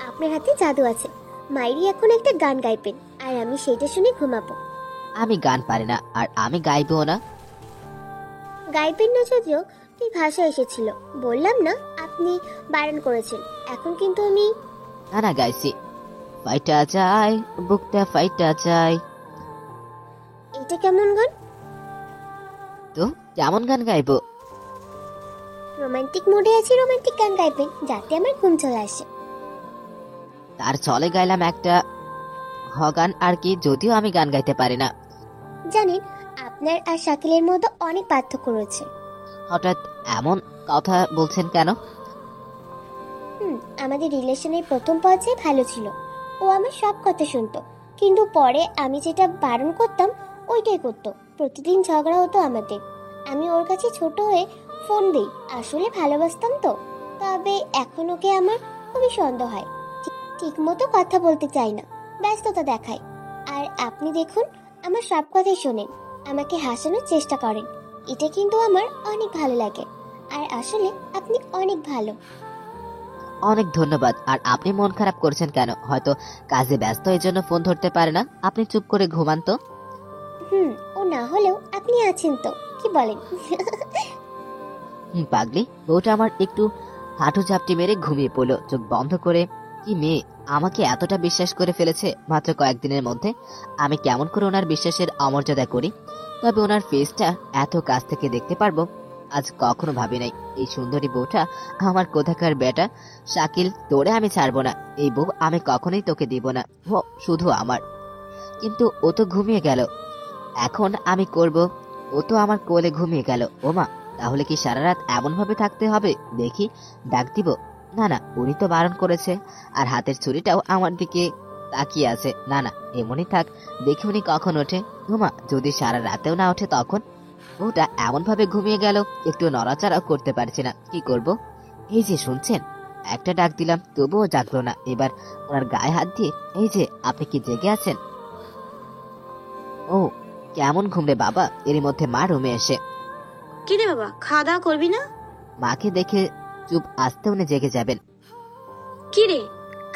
আপনার হাতে জাদু আছে। মাইরি এখন একটা গান গাইবেন, আর আমি সেটা শুনে ঘুমাবো। আমি গান পারি না, আর আমি গাইবও না। গাইবেন না যদিও, তুই ভাষা এসেছিল, বললাম না আপনি বারণ করেছেন। এখন কিন্তু আমি না না, গাইছি। ফাইটা যায়, বুকটা ফাইটা যায়। এটা কেমন গান? তো কেমন গান গাইবো? রোমান্টিক মুডে আছি, রোমান্টিক গান গাইবেন যাতে আমার ঘুম চলে আসে। তার চলে গাইলাম একটা গান আর কি, যদিও আমি গান গাইতে পারি না। জানেন, আপনার আর শাকিলের মধ্যে অনেক পার্থক্য রয়েছে। হঠাৎ এমন কথা বলছেন কেন? আমাদের রিলেশনের প্রথম পর্যায়ে ভালো ছিল। ও আমার সব কথা শুনতো, কিন্তু পরে আমি যেটা বারণ করতাম ওইটাই করতো। প্রতিদিন ঝগড়া হতো আমাদের। আমি ওর কাছে ছোট হয়ে ফোন দিই, আসলে ভালোবাসতাম তো। তবে এখন ওকে আমার খুবই সন্দেহ হয়। ঠিক মতো কথা বলতে চাই না, ব্যস্ততা দেখায়। আর আপনি দেখুন, আমার সব কথাই শোনেন, আমাকে হাসানোর চেষ্টা করেন। এটা কিন্তু আমার অনেক ভালো লাগে। আর আসলে আপনি অনেক ভালো। অনেক ধন্যবাদ। আর আপনি মন খারাপ করছেন কেন? হয়তো কাজে ব্যস্ত, এই জন্য ফোন ধরতে পারে না। আপনি চুপ করে ঘুমান তো। ও না হলেও আপনি আছেন তো, কি বলেন? পাগলি বউটা আমার একটু হাঁটু ঝাপটি মেরে ঘুমিয়ে পড়লো, চোখ বন্ধ করে। কি মেয়ে, আমাকে এতটা বিশ্বাস করে ফেলেছে মাত্র কয়েকদিনের মধ্যে। আমি কেমন করে ওনার বিশ্বাসের অমর্যাদা করি? তবে ওনার ফেসটা এত কাছ থেকে দেখতে পারবো আজ কখনো ভাবি নাই। এই সুন্দরী বউটা আমার কোথাকার বেটা। শাকিল, তোরে আমি ছাড়বো না। এই বউ আমি কখনোই তোকে দিব না, ও শুধু আমার। কিন্তু ও তো ঘুমিয়ে গেল, এখন আমি করব? ও তো আমার কোলে ঘুমিয়ে গেল। ওমা, তাহলে কি সারা রাত এমন ভাবে থাকতে হবে? দেখি, ডাক দিব। না না, উনি তো বারণ করেছে। আর হাতের ছুরিটাও আমার দিকে তাকিয়ে আছে। না না, এমনই থাক, দেখি উনি কখন ওঠে। ওমা, যদি সারা রাতেও না ওঠে তখন? ওটা এমন ভাবে ঘুমিয়ে গেল, একটু নড়াচড়াও করতে পারছি না। কি করব? এই যে শুনছেন, একটা ডাক দিলাম, তবুও জাগলো না। এবার ওনার গায়ে হাত দিয়ে, এই যে, আপনি কি জেগে আছেন? ও, কেমন ঘুম রে বাবা! এরই মধ্যে মা রুমে এসে, কি রে বাবা, খাওয়া দাওয়া করবি না? মাকে দেখে চুপ, আসতে উনি জেগে যাবেন। কি রে,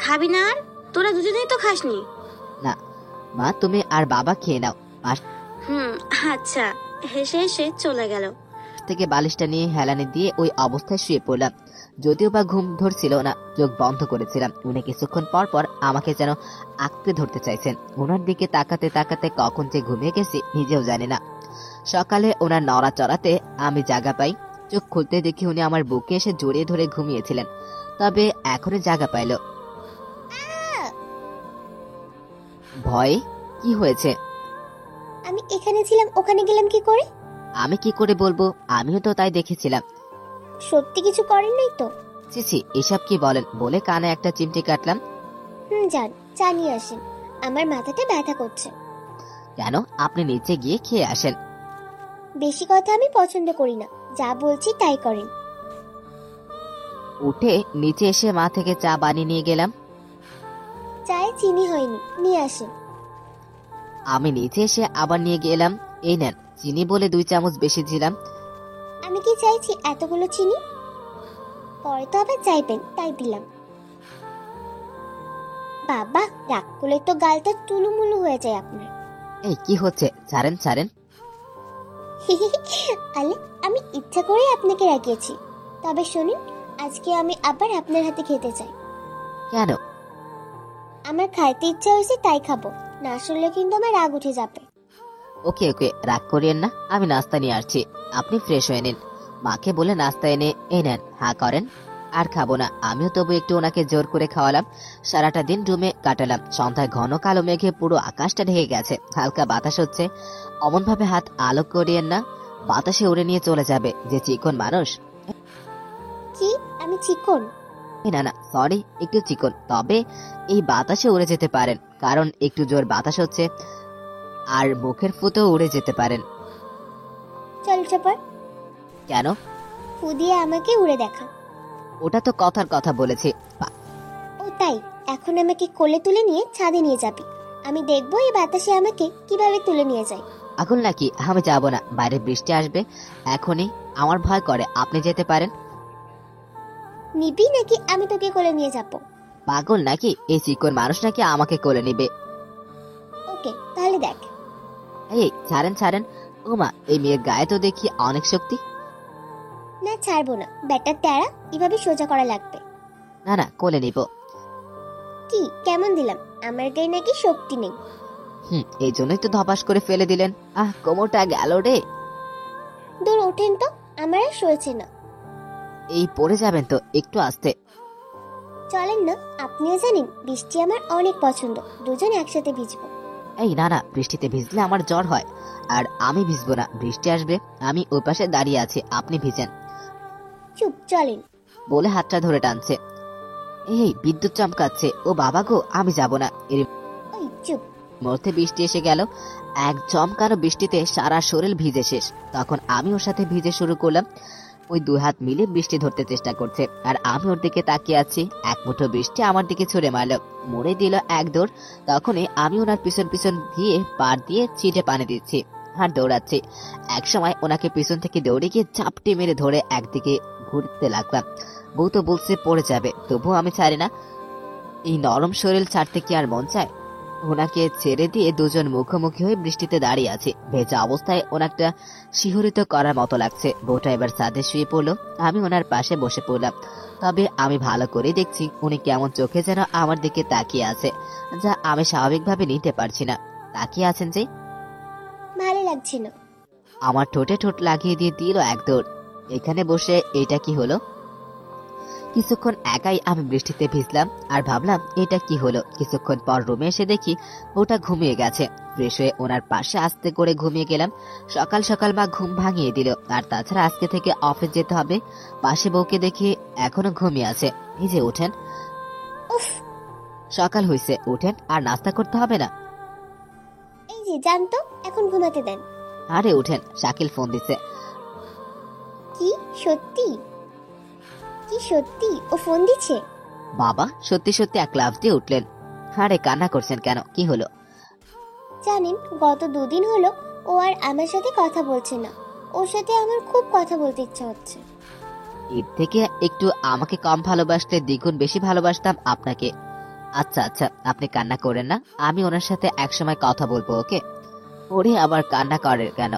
খাবি না? আর তোরা দুজনেই তো খাসনি। না মা, তুমি আর বাবা খেয়ে নাও। পাশ আচ্ছা। হেসে হেসে চলে গেল। থেকে বালিশটা নিয়ে হেলানি দিয়ে ওই অবস্থায় শুয়ে পড়লাম। যদিও বা ঘুম ধরছিল না, চোখ বন্ধ করেছিলাম। উনি কিছুক্ষণ পর পর আমাকে যেন আঁকড়ে ধরতে চাইছেন। ওনার দিকে তাকাতে তাকাতে কখন যে ঘুমিয়ে গেছি নিজেও জানি না। সকালে ওনার নড়াচড়াতে আমি জাগা পাই। চোখ খুলতে দেখি উনি আমার বুকে এসে জড়িয়ে ধরে ঘুমিয়েছিলেন, তবে এখনই জাগা পাইল। ভয়ে কি হয়েছে? আমি এখানে ছিলাম, ওখানে গেলাম কি করে? আমি কি করে বলবো, আমিও তো তাই দেখেছিলাম। সত্যি কিছু করেন নাই তো? চিচি, এসব কি বলেন? বলে কানে একটা চিমটি কাটলাম। যান, চা নিয়ে আসেন, আমার মাথাটা ব্যথা করছে। কেন? আপনি নিচে গিয়ে খেয়ে আসেন। বেশি কথা আমি পছন্দ করি না, যা বলছি তাই করেন। উঠে নিচে এসে মা থেকে চা বানিয়ে নিয়ে গেলাম। চায়ে চিনি হয়নি, নিয়ে আসেন। আমি নিচে এসে আবার নিয়ে গেলাম। এই নেন চিনি, বলে 2 চামচ বেশি দিলাম। আমি কি চাইছি এতগুলো চিনি? পরে তো আবার চাইবেন, তাই দিলাম। বাবা, রাগ করলে তো গালটা টুলুমুলু হয়ে যায় আপনার। এই কি হচ্ছে? ছাড়েন ছাড়েন। আলে, আমি ইচ্ছা করে আপনাকে রাগিয়েছি। তবে শুনুন, আজকে আমি আবার আপনার হাতে খেতে চাই। কেন? আমার খাইতে ইচ্ছা হয়েছে তাই খাবো, না শুনলে কিন্তু আমার রাগ উঠে যাবে। ওকে ওকে, রাগ করিয়েন না, আমি নাস্তা নিয়ে আসছি, আপনি ফ্রেশ হয়ে নিন। মাকে বলে নাস্তা এনে নেন, হ্যাঁ করেন। আর খাবো না, আমিও তবু একটু ওনাকে জোর করে খাওয়ালাম। সারাটা দিন রুমে কাটালাম, সন্ধ্যায় ঘন কালো মেঘে পুরো আকাশটা ঢেকে গেছে, হালকা বাতাস হচ্ছে। অমন ভাবে হাত আলোক করিয়েন না, বাতাসে উড়ে নিয়ে চলে যাবে যে চিকন মানুষ। কি আমি চিকন? না না সরি, একটু চিকন, তবে এই বাতাসে উড়ে যেতে পারেন, কারণ একটু জোর বাতাস হচ্ছে। আর মুখের ফুতেও উড়ে যেতে পারেন। চল চপার, কেন? ফু দিয়ে আমাকে উড়ে দেখা। ওটা তো কথার কথা বলেছি। ও তাই, এখন আমাকে কোলে তুলে নিয়ে ছাদে নিয়ে যাবি, আমি দেখবো এই বাতাসে আমাকে কিভাবে তুলে নিয়ে যায়। এখন নাকি আমি যাব না, বাইরে বৃষ্টি আসবে এখনই, আমার ভয় করে, আপনি যেতে পারেন। নিবি নাকি আমি তোকে কোলে নিয়ে যাব? পাগল নাকি, এই চিকন মানুষ নাকি আমাকে কোলে নিবে? ওকে তাহলে দেখ। এই ছাড়েন ছাড়েন, ওমা এই মেয়ের গায়ে তো দেখি অনেক শক্তি। না ছাড়বো না, ব্যাটার ট্যারা এভাবে সোজা করা লাগবে। না না কোলে নিব। কি কেমন দিলাম? আমার গায়ে নাকি শক্তি নেই। এই জন্যই তো ধপাস করে ফেলে দিলেন। কোমরটা গেল রে। দূর ওঠেন তো, আমার আর সয়েছে না। এই পড়ে যাবেন তো, একটু আস্তে। চলেন না, আপনিও জানেন বৃষ্টি আমার অনেক পছন্দ, দুজন একসাথে ভিজবো। এই না না, বৃষ্টিতে ভিজলে আমার জ্বর হয়। আর আমি ভিজবো না, বৃষ্টি আসবে, আমি ওই পাশে দাঁড়িয়ে আছি, আপনি ভিজেন। চুপ, চলেন। বলে হাতটা ধরে টানছে। এই বিদ্যুৎ চমকাচ্ছে, ও বাবা গো, আমি যাব না। এর ওই চুপ। মধ্যে বৃষ্টি এসে গেল, এক চমকানো বৃষ্টিতে সারা শরীর ভিজে শেষ। তখন আমি ওর সাথে ভিজে শুরু করলাম। ওই দুই হাত মিলে বৃষ্টি ধরতে চেষ্টা করছে, আর আমি ওর দিকে তাকিয়ে আছি। এক মুঠো বৃষ্টি আমার দিকে ছুড়ে মারল, মরে দিল এক দৌড়। তখনই আমি ওনার পিছন পিছন গিয়ে পার দিয়ে ছিটে পানি দিচ্ছি আর দৌড়াচ্ছি। এক সময় ওনাকে পিছন থেকে দৌড়ে গিয়ে চাপটে মেরে ধরে একদিকে ঘুরতে লাগলাম। বউ তো বলছে পড়ে যাবে, তবুও আমি ছাড়ি না। এই নরম শরীর ছাড়তে কি আর মন চায়? ওনাকে ছেড়ে দিয়ে দুজন মুখোমুখি হয়ে বৃষ্টিতে দাঁড়িয়ে আছে। ভেজা অবস্থায় ওনারটা শিহরিত করার মতো লাগছে। বউটা এবার ছাদে শুয়ে পড়লো, আমি ওনার পাশে বসে পড়লাম। তবে আমি ভালো করে দেখছি উনি কেমন চোখে যেন আমার দিকে তাকিয়ে আছে, যা আমি স্বাভাবিকভাবে নিতে পারছি না। তাকিয়ে আছেন যে? ভালো লাগছে না। আমার ঠোঁটে ঠোঁট লাগিয়ে দিয়ে দিল এক দৌড়। এখানে বসে এটা কি হলো? কিছুক্ষণ একাই আমি বৃষ্টিতে ভিজলাম আর ভাবলাম এটা কি হলো। কিছুক্ষণ পর রুমে এসে দেখি ওটা ঘুমিয়ে গেছে। ফ্রেশ হয়ে ওনার পাশে আস্তে করে ঘুমিয়ে গেলাম। সকাল সকাল মা ঘুম ভাঙিয়ে দিল। আর তাছাড়া আজকে থেকে অফিস যেতে হবে। পাশে বউকে দেখি এখনো ঘুমিয়ে আছে। এই যে ওঠেন। উফ, সকাল হয়েছে, ওঠেন, আর নাস্তা করতে হবে না? এই যে জানতো, এখন ঘুমাতে দেন। আরে ওঠেন, শাকিল ফোন দিছে। কি সত্যি? কি সত্যি ও ফোন দিচ্ছে? বাবা সত্যি সত্যি এক লাফ দিয়ে উঠলেন। আরে কান্না করছেন কেন, কি হলো? জানেন গত দুদিন হলো ও আর আমার সাথে কথা বলছে না। ওর সাথে আমার খুব কথা বলতে ইচ্ছা হচ্ছে। এর থেকে একটু আমাকে কম ভালোবাসলে দ্বিগুণ বেশি ভালোবাসতাম আপনাকে। আচ্ছা আচ্ছা, আপনি কান্না করেন না, আমি ওনার সাথে একসময় কথা বলবো, ওকে? ওরে আবার কান্না করে কেন?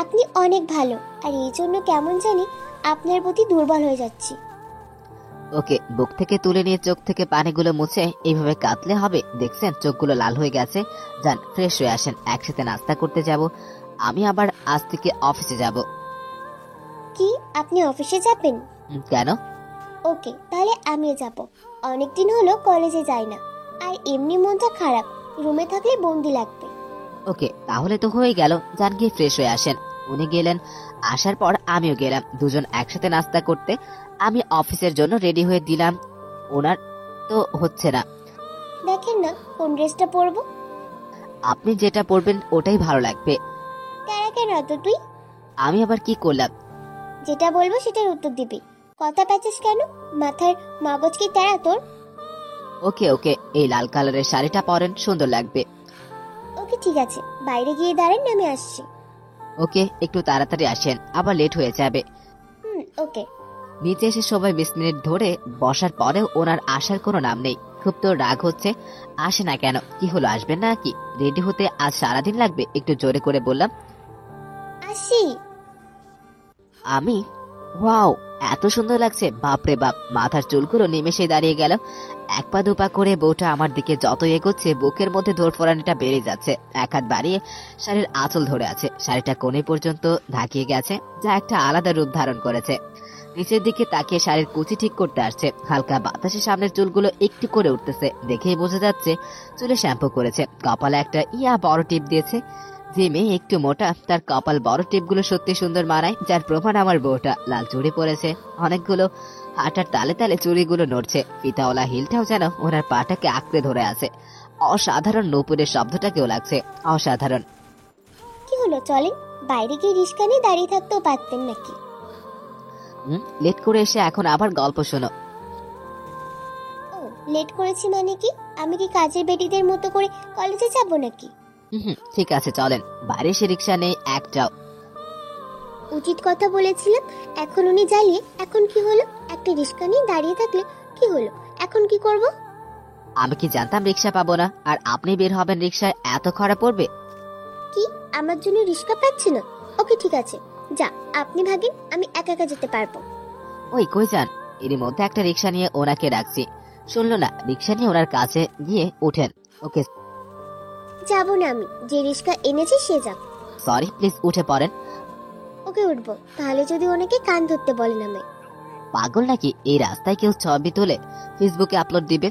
আপনি অনেক ভালো, আর এই জন্য কেমন জানি আপনার প্রতি দুর্বল হয়ে যাচ্ছি। ওকে, বুক থেকে তুলে নিয়ে চোখ থেকে পানিগুলো মুছে এইভাবে কাঁদলে হবে? দেখছেন চোখগুলো লাল হয়ে গেছে। যান ফ্রেশ হয়ে আসেন, একসাথে নাস্তা করতে যাব। আমি আবার আজ থেকে অফিসে যাব। কি আপনি অফিসে যাবেন? কেন? ওকে তাহলে আমিও যাব। অনেকদিন হলো কলেজে যাই না, আর এমনি মনটা খারাপ, রুমে থাকলে বন্দি লাগবে। ওকে তাহলে তো হয়ে গেল, যান গিয়ে ফ্রেশ হয়ে আসেন। উনি গেলেন, আসার পর আমিও গেলাম, দুজন একসাথে নাস্তা করতে। আমি অফিসের জন্য রেডি হয়ে দিলাম, ওনার তো হচ্ছে না। দেখেন না কোন ড্রেসটা পরবো। আপনি যেটা পরবেন ওটাই ভালো লাগবে। তারা কেন এত তুই? আমি আবার কি করলাম? যেটা বলবো সেটার উত্তর দিবি, কথা প্যাচিস কেন? মাথার মগজ কি তেরা তোর? ওকে ওকে, এই লাল কালারের শাড়িটা পরেন, সুন্দর লাগবে। ওকে ঠিক আছে, বাইরে গিয়ে দাঁড়ান, আমি আসছি। ওকে একটু তাড়াতাড়ি আসেন, আবার লেট হয়ে যাবে। ওকে। নিচে এসে সবাই 20 মিনিট ধরে বসার পরেও ওনার আসার কোনো নাম নেই। খুব তো রাগ হচ্ছে, আসে না কেন? কি হলো, আসবেন না নাকি? রেডি হতে আজ সারাদিন লাগবে, একটু জোরে করে বললাম। আসি। আমি ওয়াও, এত সুন্দর লাগছে, বাপরে বাপ। মাথার চুলগুলো নিমেষে দাঁড়িয়ে গেল। এক পা দুপা করে বউটা আমার দিকে যত এগোচ্ছে বুকের মধ্যে ধরফরানিটা বেড়ে যাচ্ছে। এক হাত বাড়িয়ে শাড়ির আঁচল ধরে আছে, শাড়িটা কোণে পর্যন্ত ঢাকিয়ে গেছে, যা একটা আলাদা রূপ ধারণ করেছে। নিচের দিকে তাকিয়ে শাড়ির কুচি ঠিক করতে আসছে। হালকা বাতাসে সামনের চুলগুলো একটু করে উঠতেছে, দেখেই বোঝা যাচ্ছে চুলে শ্যাম্পু করেছে। কপালে একটা বড় টিপ দিয়েছে। যে মেয়ে একটু মোটা তার কপাল বড় টিপগুলো সত্যি সুন্দর মানায়, যার প্রমাণ আমার বউটা। লাল চুড়ি পরেছে অনেকগুলো, হাঁটার তালে তালে চুড়িগুলো নড়ছে। ফিতাওয়ালা হিলটাও যেন ওনার পাটাকে আঁকড়ে ধরে আছে। অসাধারণ নূপুরের শব্দটাকেও লাগছে অসাধারণ। কি হলো, চলেন বাইরে গিয়ে রিস্কা নিয়ে দাঁড়িয়ে থাকতেও পারতেন নাকি? লেট করে এসে এখন আবার গল্প শোনো। ও, লেট করেছি মানে কি? আমি কি কাজের বেটিদের মতো করে কলেজে যাব নাকি? ঠিক আছে চলেন, বাইরে এসে রিক্সা নেই একটাও। উচিত কথা বলেছিলাম, এখন উনি জ্বালিয়ে। এখন কি হলো? একটা রিস্কা নিয়ে দাঁড়িয়ে থাকলে কি হলো? এখন কি করব? আমি কি জানতাম রিক্সা পাবো না, আর আপনি বের হবেন রিক্সায়? এত খারাপ পড়বে কি আমার জন্য রিস্কা পাচ্ছে না? ওকে ঠিক আছে, যা আপনি ভাগেন, আমি একা একা যেতে পারবো। ওই কই যান? এরই মধ্যে একটা রিক্সা নিয়ে ওনাকে ডাকছি, শুনলো না? রিক্সা নিয়ে ওনার কাছে গিয়ে উঠেন। ওকে যাব না আমি, যে রিস্কা এনেছি সে যাক। সরি, প্লিজ উঠে পড়েন। ওকে উঠবো, তাহলে যদি ওনাকে কান ধরতে বলেন আমায়। পাগল নাকি? এই রাস্তায় কেউ ছবি তুলে ফেসবুকে আপলোড দিবে?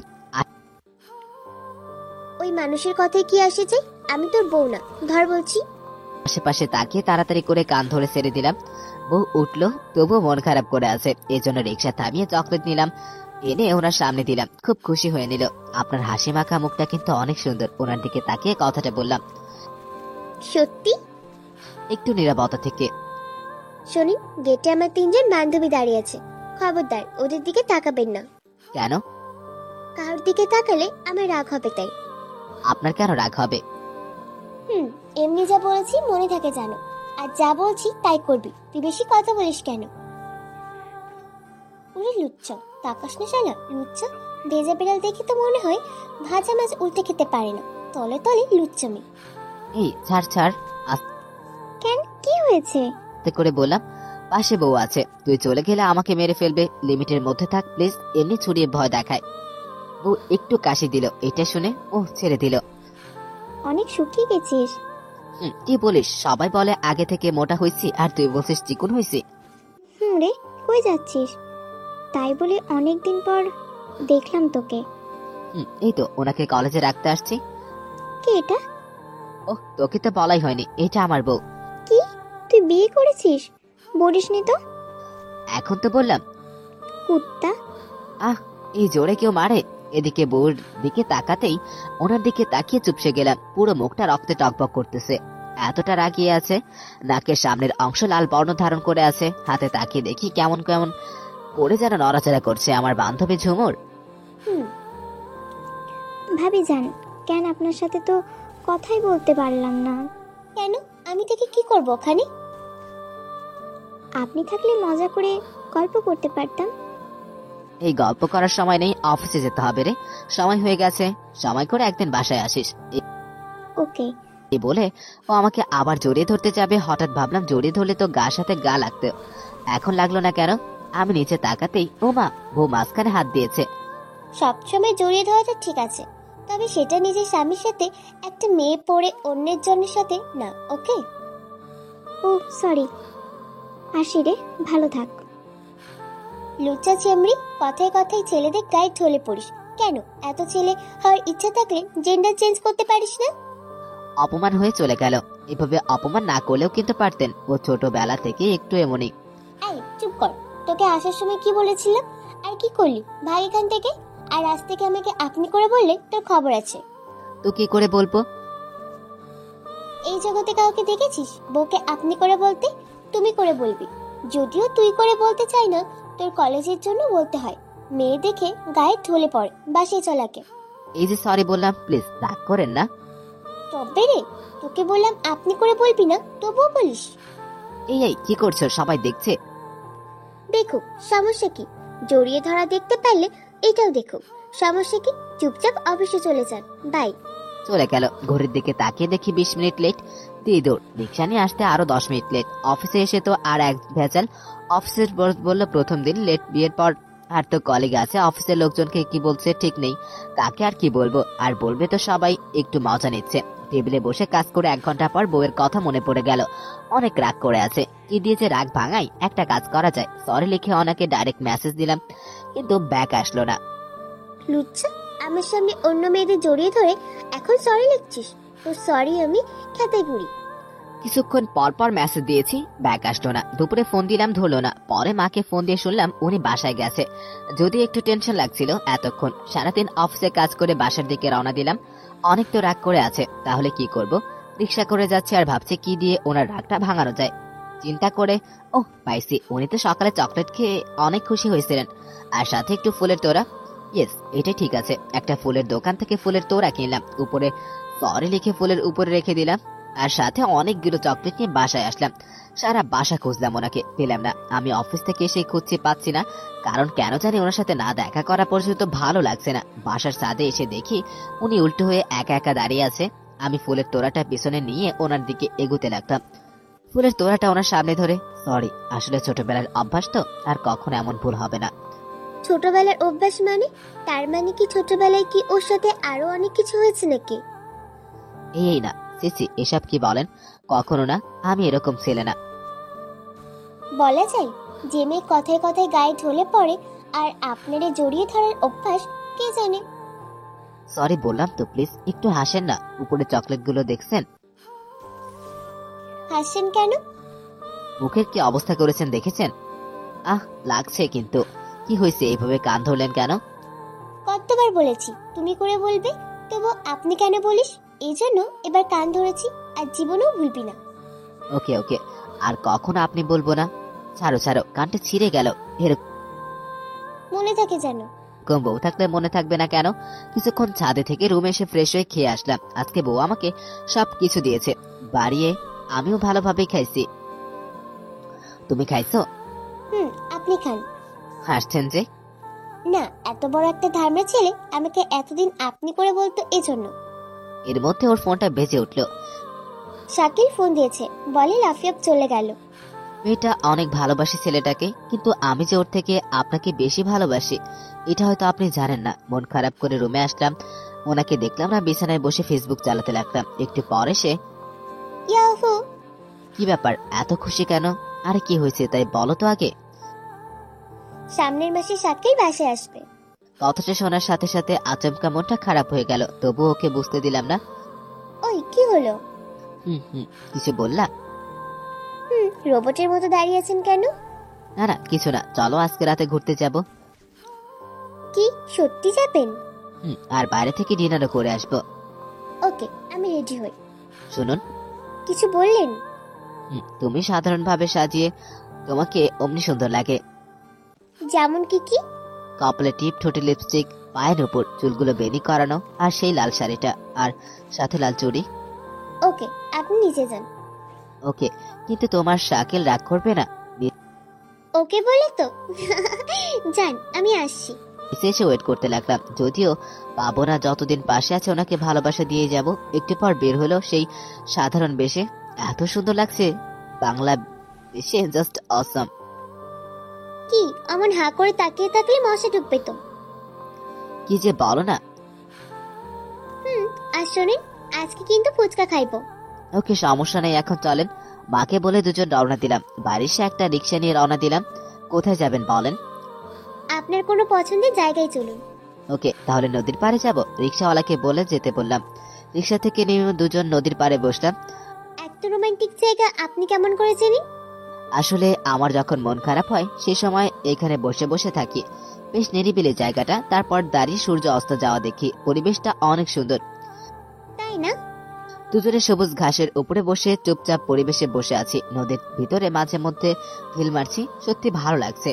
ওই মানুষের কথায় কি আসে যায়? আমি তোর বউ না, ধর বলছি। আশেপাশে তাকিয়ে তাড়াতাড়ি করে কান ধরে ছেড়ে দিলাম। বউ উঠলো, তবুও মন খারাপ করে আছে। এজন্য রিক্সা থামিয়ে চকলেট নিলাম, এনে ওনার সামনে দিলাম। খুব খুশি হয়ে নিল। আপনার হাসি মাখা মুখটা কিন্তু অনেক সুন্দর। ওনার দিকে তাকিয়ে কথাটা বললাম। সত্যি? একটু নীরবতা থেকে। শোনেন, গেটে আমার 3জন বান্ধবী দাঁড়িয়ে আছে, খবরদার ওদের দিকে তাকাবেন না। কেন? কারোর দিকে তাকালে আমার রাগ হবে তাই। আপনার কেন রাগ হবে? এমনি যা বলেছি মনে থাকে জানো, আর যা বলছি তাই করবি। তুই বেশি কথা বলিস কেন? ওরে লুচ্চা, তাকাস না শালা লুচ্চা। ভেজা বিড়াল দেখে তো মনে হয় ভাজা মাছ উল্টে খেতে পারে না। তলে তলে লুচ্চামি। এই ছাড় ছাড়, কেন, কি হয়েছে? আস্তে করে বললাম। পাশে বউ আছে, তুই চলে গেলে আমাকে মেরে ফেলবে। লিমিটের মধ্যে থাক প্লিজ। এমনি ছুড়িয়ে ভয় দেখায়। বউ একটু কাশি দিল, এটা শুনে ও ছেড়ে দিল। অনেক শুকিয়ে গেছিস। কি বলিস? সবাই বলে আগে থেকে মোটা হয়েছি, আর তুই বলছিস চিকন হয়েছি। রে, কই যাচ্ছিস? তাই বলে অনেকদিন পর দেখলাম তোকে। এই তো ওনাকে কলেজে রাখতে আসছি। কে এটা? ওহ, তোকে তো বলাই হয়নি, এটা আমার বউ। কি, তুই বিয়ে করেছিস? বলিসনি তো। এখন তো বললাম। কুত্তা। আহ, এই জোরে কেউ মারে? এদিকে বউর দিকে তাকাতেই ওনার দিকে তাকিয়ে চুপসে গেলাম। পুরো মুখটা রক্তে টকবক করতেছে, এতটা রাগিয়ে আছে। নাকের সামনের অংশ লাল বর্ণ ধারণ করে আছে। হাতে তাকিয়ে দেখি কেমন কেমন করে যেন নড়াচড়া করছে আমার বান্ধবী ঝুমুর। ভাবি যান, কেন আপনার সাথে তো কথাই বলতে পারলাম না। কেন? আমি থেকে কি করব ওখানে? আপনি থাকলে মজা করে গল্প করতে পারতাম। এই গল্প করার সময় নেই, অফিসে যেতে হবে রে। সময় হয়ে গেছে, সময় করে একদিন বাসায় আসিস। ওকে। এই বলে ও আমাকে আবার জড়িয়ে ধরতে যাবে। হঠাৎ ভাবলাম জড়িয়ে ধরলে তো গা সাথে গা লাগতো, এখন লাগলো না কেন? আমি নিচে তাকাতেই ও মা, বউ মাঝখানে হাত দিয়েছে। সবসময় জড়িয়ে ধরাটা ঠিক আছে, তবে সেটা নিজের স্বামীর সাথে, একটা মেয়ে পড়ে অন্যের জনের সাথে না। ওকে? ও সরি, আসি রে, ভালো থাক। লুচ্চা চেমড়ি, কথায় কথায় ছেলেদের গায়ে ঢলে পড়িস কেন? এত ছেলে হওয়ার ইচ্ছা থাকলে জেন্ডার চেঞ্জ করতে পারিস না? অপমান হয়ে চলে গেল। এভাবে অপমান না করলেও কিন্তু পারতেন। ও ছোটবেলা থেকে একটু এমনই। এই চুপ কর, তোকে আসার সময় কি বলেছিলাম? আর কি করলি? ভাগ এখান থেকে। আর আজ থেকে আমাকে আপনি করে বললে তোর খবর আছে। তো কি করে বলবো? এই জগতে কাউকে দেখেছিস বউকে আপনি করে বলতে? তুমি করে বলবি। যদিও তুই করে বলতে চাই না, তোর কলেজের জন্য বলতে হয়। মেয়ে দেখে গায়ে ঢলে পড়ে, বাসে চলাকে। এই যে সরি বললাম, প্লিজ রাগ করেন না। তবে রে, তোকে বললাম আপনি করে বলবি না, তবুও বলিস। এই কি করছো? সবাই দেখছে। দেখো, সমস্যা কি? জড়িয়ে ধরা দেখতে পারলে এটাও দেখো। সমস্যা কি? চুপচাপ অফিসে চলে যান। বাই। চলে গেল। ঘড়ির দিকে তাকিয়ে দেখি 20 মিনিট লেট। দিয়ে দৌড়, রিক্সা নিয়ে আসতে আরো 10 মিনিট লেট। অফিসে এসে তো আর এক ভেজাল। অফিসের বস বলল প্রথম দিন লেট, বিয়ের পর আর তো কলিগ আছে, অফিসের লোকজনকে কি বলছে ঠিক নেই, কাকে আর কি বলবো, আর বলবে তো সবাই একটু মজা নিচ্ছে। টেবিলে বসে কাজ করে 1 ঘন্টা পর বউয়ের কথা মনে পড়ে গেল। অনেক রাগ করে আছে, কি দিয়ে যে রাগ ভাঙাই। একটা কাজ করা যায়, সরি লিখে অনেকে ডাইরেক্ট মেসেজ দিলাম, কিন্তু ব্যাক আসলো না। লুচ্চা, আমার সামনে অন্য মেয়েদের জড়িয়ে ধরে এখন সরি লিখছিস? তোর সরি আমি খেতাই পুরি। কিছুক্ষণ পর পর মেসেজ দিয়েছি, ব্যাক আসলো না। দুপুরে ফোন দিলাম, ধরলো না। পরে মাকে ফোন দিয়ে শুনলাম উনি বাসায় গেছে। যদি একটু টেনশন লাগছিল এতক্ষণ। সারাদিন অফিসে কাজ করে বাসার দিকে রওনা দিলাম। অনেক তো রাগ করে আছে, তাহলে কি করব? রিক্সা করে যাচ্ছে আর ভাবছি কি দিয়ে ওনার রাগটা ভাঙানো যায়। চিন্তা করে ও পাইছি, উনি তো সকালে চকলেট খেয়ে অনেক খুশি হয়েছিলেন, আর সাথে একটু ফুলের তোড়া। ইয়েস, এটা ঠিক আছে। একটা ফুলের দোকান থেকে ফুলের তোড়া কিনলাম, উপরে সরি লিখে ফুলের উপরে রেখে দিলাম, আর সাথে অনেকগুলো চকলেট নিয়ে বাসায় আসলাম। সারা বাসা খুঁজলাম, ওনাকে পেলাম না। আমি অফিস থেকে এসে খুঁজছি, পাচ্ছি না। কারণ কেন জানি ওনার সাথে না দেখা করা পর্যন্ত ভালো লাগছে না। বাসার ছাদে এসে দেখি উনি উল্টো হয়ে একা একা দাঁড়িয়ে আছে। আমি ফুলের তোড়াটা পিছনে নিয়ে ওনার দিকে এগুতে লাগতাম। ফুলের তোড়াটা ওনার সামনে ধরে, সরি, আসলে ছোটবেলার অভ্যাস তো, আর কখনো এমন ভুল হবে না। ছোটবেলার অভ্যাস মানে? তার মানে কি ছোটবেলায় কি ওর সাথে আরো অনেক কিছু হয়েছে নাকি? এই না, সিসি, এসব কি বলেন? কখনো না, আমি এরকম ছেলে না। বলা যায় যে মেয়ে কথায় কথায় গায়ে ঢলে পড়ে আর আপনারে জড়িয়ে ধরার অভ্যাস কে জানে। সরি বললাম তো, প্লিজ একটু হাসেন না। উপরে চকলেটগুলো দেখছেন? হাসছেন কেন? মুখের কি অবস্থা করেছেন দেখেছেন? আহ, লাগছে কিন্তু। কি হয়েছে, এইভাবে কান ধরলেন কেন? কতবার বলেছি তুমি করে বলবে, তবু আপনি কেন বলিস? এই জন্য এবার কান ধরেছি, আর জীবনেও ভুলবি না। ওকে ওকে, আর কখনো আপনি বলবো না। ছাড়ো ছাড়ো, কানটা ছিঁড়ে গেল। এরকম মনে থাকে যেন। বউ থাকলে মনে থাকবে না কেন? কিছুক্ষণ ছাদে থেকে রুমে এসে ফ্রেশ হয়ে খেয়ে আসলাম। আজকে বউ আমাকে সবকিছু দিয়েছে, বাড়িয়ে আমিও ভালোভাবে খাইছি। তুমি খাইছো? আপনি খান। হাসছেন যে? না, এত বড় একটা ধার্মা ছেলে আমাকে এতদিন আপনি করে বলতো, এজন্য। এর মধ্যে ওর ফোনটা বেজে উঠলো। শাকিল ফোন দিয়েছে, বলে লাফিয়াব চলে গেল। মেয়েটা অনেক ভালোবাসি ছেলেটাকে, কিন্তু আমি যে ওর থেকে আপনাকে বেশি ভালোবাসি এটা হয়তো আপনি জানেন না। মন খারাপ করে রুমে আসলাম, ওনাকে দেখলাম না, বিছানায় বসে ফেসবুক চালাতে লাগলাম। একটু পর এসে, ইয়াহু, কি ব্যাপার, এত খুশি কেন? আরে কি হয়েছে তাই বলো তো আগে। সামনের মাসে শাকিল বাসায় আসবে। কথাটা শোনার সাথে সাথে আচমকা মনটা খারাপ হয়ে গেল, তবু ওকে বুঝতে দিলাম না। ওই কি হলো? কিছু বললা? রোবটের মতো দাঁড়িয়ে আছেন কেন? না না, কিছু না, চলো আজকে রাতে ঘুরতে যাব। কি সত্যি যাবেন? আর বাইরে থেকে ডিনারও করে আসবো। ওকে, আমি রেডি হই। শুনুন। কিছু বললেন? তুমি সাধারণভাবে সাজিয়ে তোমাকে অমনি সুন্দর লাগে। যেমন কি কি? কপালে টিপ, ঠোঁটে লিপস্টিক, পায়ের উপর চুলগুলো বেনি করানো, আর সেই লাল শাড়িটা, আর সাথে লাল চুড়ি। ওকে, আপনি নিচে যান। ওকে, কিন্তু তোমার শাকিল রাগ করবে না? ওকে বলে তো। যান, আমি আসছি। নিচে এসে ওয়েট করতে লাগলাম, যদিও পাবো না। যতদিন পাশে আছে ওনাকে ভালোবাসা দিয়ে যাব। একটু পর বের হলো সেই সাধারণ বেশে। এত সুন্দর লাগছে বাংলা বেশে, জাস্ট অসম। কি এমন হা করে তাকিয়ে থাকলে মশা ঢুকবে তো। কি যে বলো না। আর শোনেন, আজকে কিন্তু ফুচকা খাইবো। ওকে, সমস্যা নেই, এখন চলেন। মাকে বলে দুজন রওনা দিলাম। বাড়ির সে একটা রিক্সা নিয়ে রওনা দিলাম। কোথায় যাবেন বলেন? আপনার কোনো পছন্দের জায়গায় চলুন। ওকে, তাহলে নদীর পাড়ে যাব। রিক্সাওয়ালাকে বলে যেতে বললাম। রিক্সা থেকে নেমে দুজন নদীর পাড়ে বসলাম। এত রোমান্টিক জায়গা আপনি কেমন করে চেনেন? আসলে আমার যখন মন খারাপ হয় সেই সময় এখানে বসে বসে থাকি। বেশ নিরিবিলি জায়গাটা, তারপর দাঁড়িয়ে সূর্য অস্ত যাওয়া দেখি। পরিবেশটা অনেক সুন্দর। তাই না? দুজনে সবুজ ঘাসের উপরে বসে চুপচাপ পরিবেশে বসে আছি। নদীর ভিতরে মাঝে মধ্যে ঢিল মারছি, সত্যি ভালো লাগছে।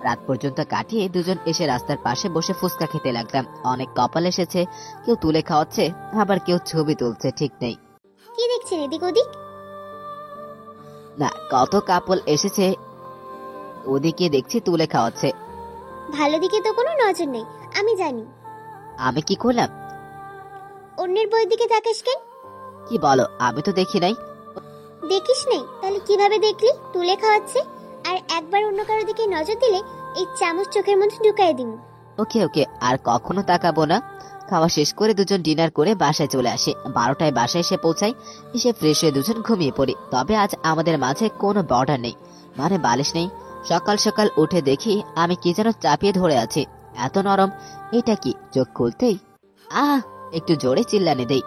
রাত পর্যন্ত কাটিয়ে দুজন এসে রাস্তার পাশে বসে ফুচকা খেতে লাগলাম। অনেক কপাল এসেছে, কেউ তুলে খাওয়াচ্ছে, আবার কেউ ছবি তুলছে, ঠিক নেই। কি দেখছেন এদিক ওদিক? না, কত কাপল এসেছে, ওদিকে দেখছি তুলে খাওয়াচ্ছে। ভালো দিকে তো কোনো নজর নেই, আমি জানি। আমি কি করলাম? ওর অন্যের বইয়ের দিকে তাকাস কেন? কি বলো, আমি তো দেখি নাই। দেখিস নাই? তাহলে কিভাবে দেখলি? তুলে খাওয়াচ্ছে। আর একবার অন্য কারো দিকে নজর দিলে এই চামচ চোখের মধ্যে ঢুকাই দিম। ওকে ওকে, আর কখনো তাকাবো না। খাওয়া শেষ করে দুজন ডিনার করে বাসায় চলে আসি। 12টায় বাসায় এসে পৌঁছাই। এসে ফ্রেশ হয়ে দুজন ঘুমিয়ে পড়ি। তবে আজ আমাদের মাঝে কোনো বর্ডার নেই, মানে বালিশ নেই। সকাল সকাল উঠে দেখি আমি কি যেন চাপিয়ে ধরে আছি, এত নরম। এটা কি? চোখ খুলতেই একটু জোরে চিল্লানি দেই।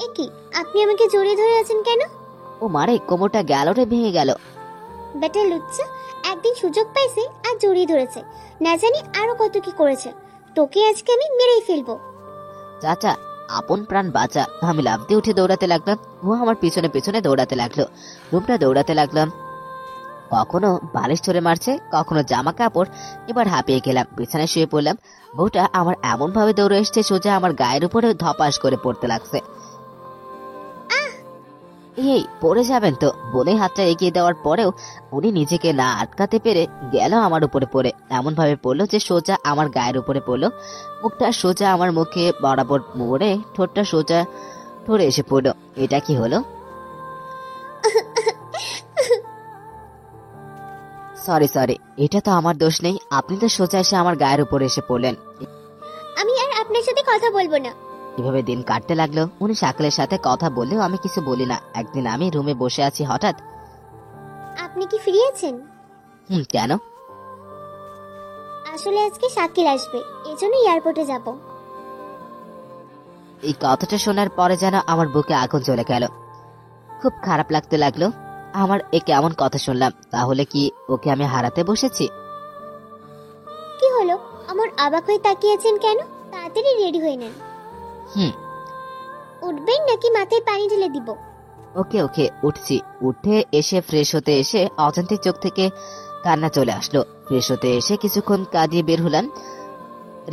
এ কি, আপনি আমাকে জড়িয়ে ধরে আছেন কেন? ও মারে, কোমরটা গ্যালরে ভেঙে গেল। বেটা লুচ্চা, একদিন সুযোগ পাইছে আর জড়িয়ে ধরেছে, না জানি আরো কত কি করেছে। তোকে আজকে আমি মেরেই ফেলবো। চাচা, আপন প্রাণ বাঁচা। আমি লাফ দিয়ে উঠে দৌড়াতে লাগলাম। ও আমার পিছনে পিছনে দৌড়াতে লাগলো। রুমটা দৌড়াতে লাগলাম। কখনো বালিশ ধরে মারছে, কখনো জামা কাপড়। এবার হাঁপিয়ে গেলাম, বিছানায় শুয়ে পড়লাম। বউটা আমার এমন ভাবে দৌড়ে এসছে, সোজা আমার গায়ের উপরে ধপাস করে পড়তে লাগছে। এই পড়ে যাবেন তো বলে হাতটা এগিয়ে দেওয়ার পরেও উনি নিজেকে না আটকাতে পেরে গেল আমার উপরে পড়ে। এমন ভাবে পড়লো যে সোজা আমার গায়ের উপরে পড়লো। মুখটা সোজা আমার মুখে বরাবর মোড়ে, ঠোঁটটা সোজা ধরে এসে পড়লো। এটা কি হলো? সরি সরি, এটা তো আমার দোষ নেই। আপনি তো সোজা এসে আমার গায়ের উপরে এসে পড়লেন। আমি আর আপনার সাথে কথা বলবো না। এভাবে দিন কাটতে লাগলো। উনি শাকিলের সাথে কথা বললেও আমি কিছু বলি না। একদিন আমি রুমে বসে আছি, হঠাৎ আপনি কি ফ্রি আছেন? কেন? আসলে আজকে শাকিল আসবে, এজন্য এয়ারপোর্টে যাব। এই কথাটা শোনার পরে যেন আমার বুকে আগুন জ্বলে গেল। খুব খারাপ লাগতে লাগলো। আমার এ কেমন কথা শুনলাম? তাহলে কি ওকে আমি হারাতে বসেছি? কি হলো, আমার অবাক হয়ে তাকিয়েছেন কেন? তাড়াতাড়ি রেডি হয়ে নেন। উঠবেন নাকি মাথায় পানি ঢেলে দিব? ওকে ওকে, উঠছি। উঠে এসে ফ্রেশ হতে এসে অজান্তে চোখ থেকে কান্না চলে আসলো। ফ্রেশ হতে এসে কিছুক্ষণ কাঁদিয়ে বের হলাম।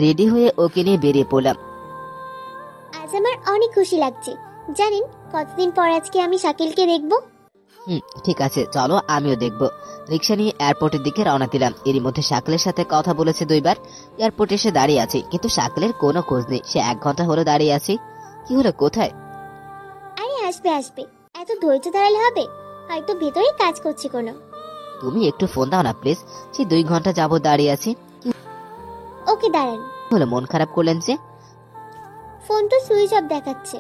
রেডি হয়ে ওকে নিয়ে বেরিয়ে পড়লাম। আজ আমার অনেক খুশি লাগছে। জানেন, কতদিন পর আজকে আমি শাকিলকে দেখব। ঠিক আছে, চলো আমিও দেখবো। রিক্সা নিয়ে এয়ারপোর্টের দিকে রওনা দিলাম। এরই মধ্যে শাকিলের সাথে কথা বলেছে 2বার। এয়ারপোর্টে এসে দাঁড়িয়ে আছি, কিন্তু শাকিলের কোনো খোঁজ নেই। সে 1 ঘন্টা হলো দাঁড়িয়ে আছি। কি হলো, কোথায়? আরে আসবে আসবে, এত ধৈর্য ধরালে হবে? হয়তো ভেতরে কাজ করছে কোনো। তুমি একটু ফোন দাও না প্লিজ। সে 2 ঘন্টা যাবত দাঁড়িয়ে আছি। ওকে দাঁড়ান। হলো, মন খারাপ করলেন যে? ফোন তো সুইচ অফ দেখাচ্ছে।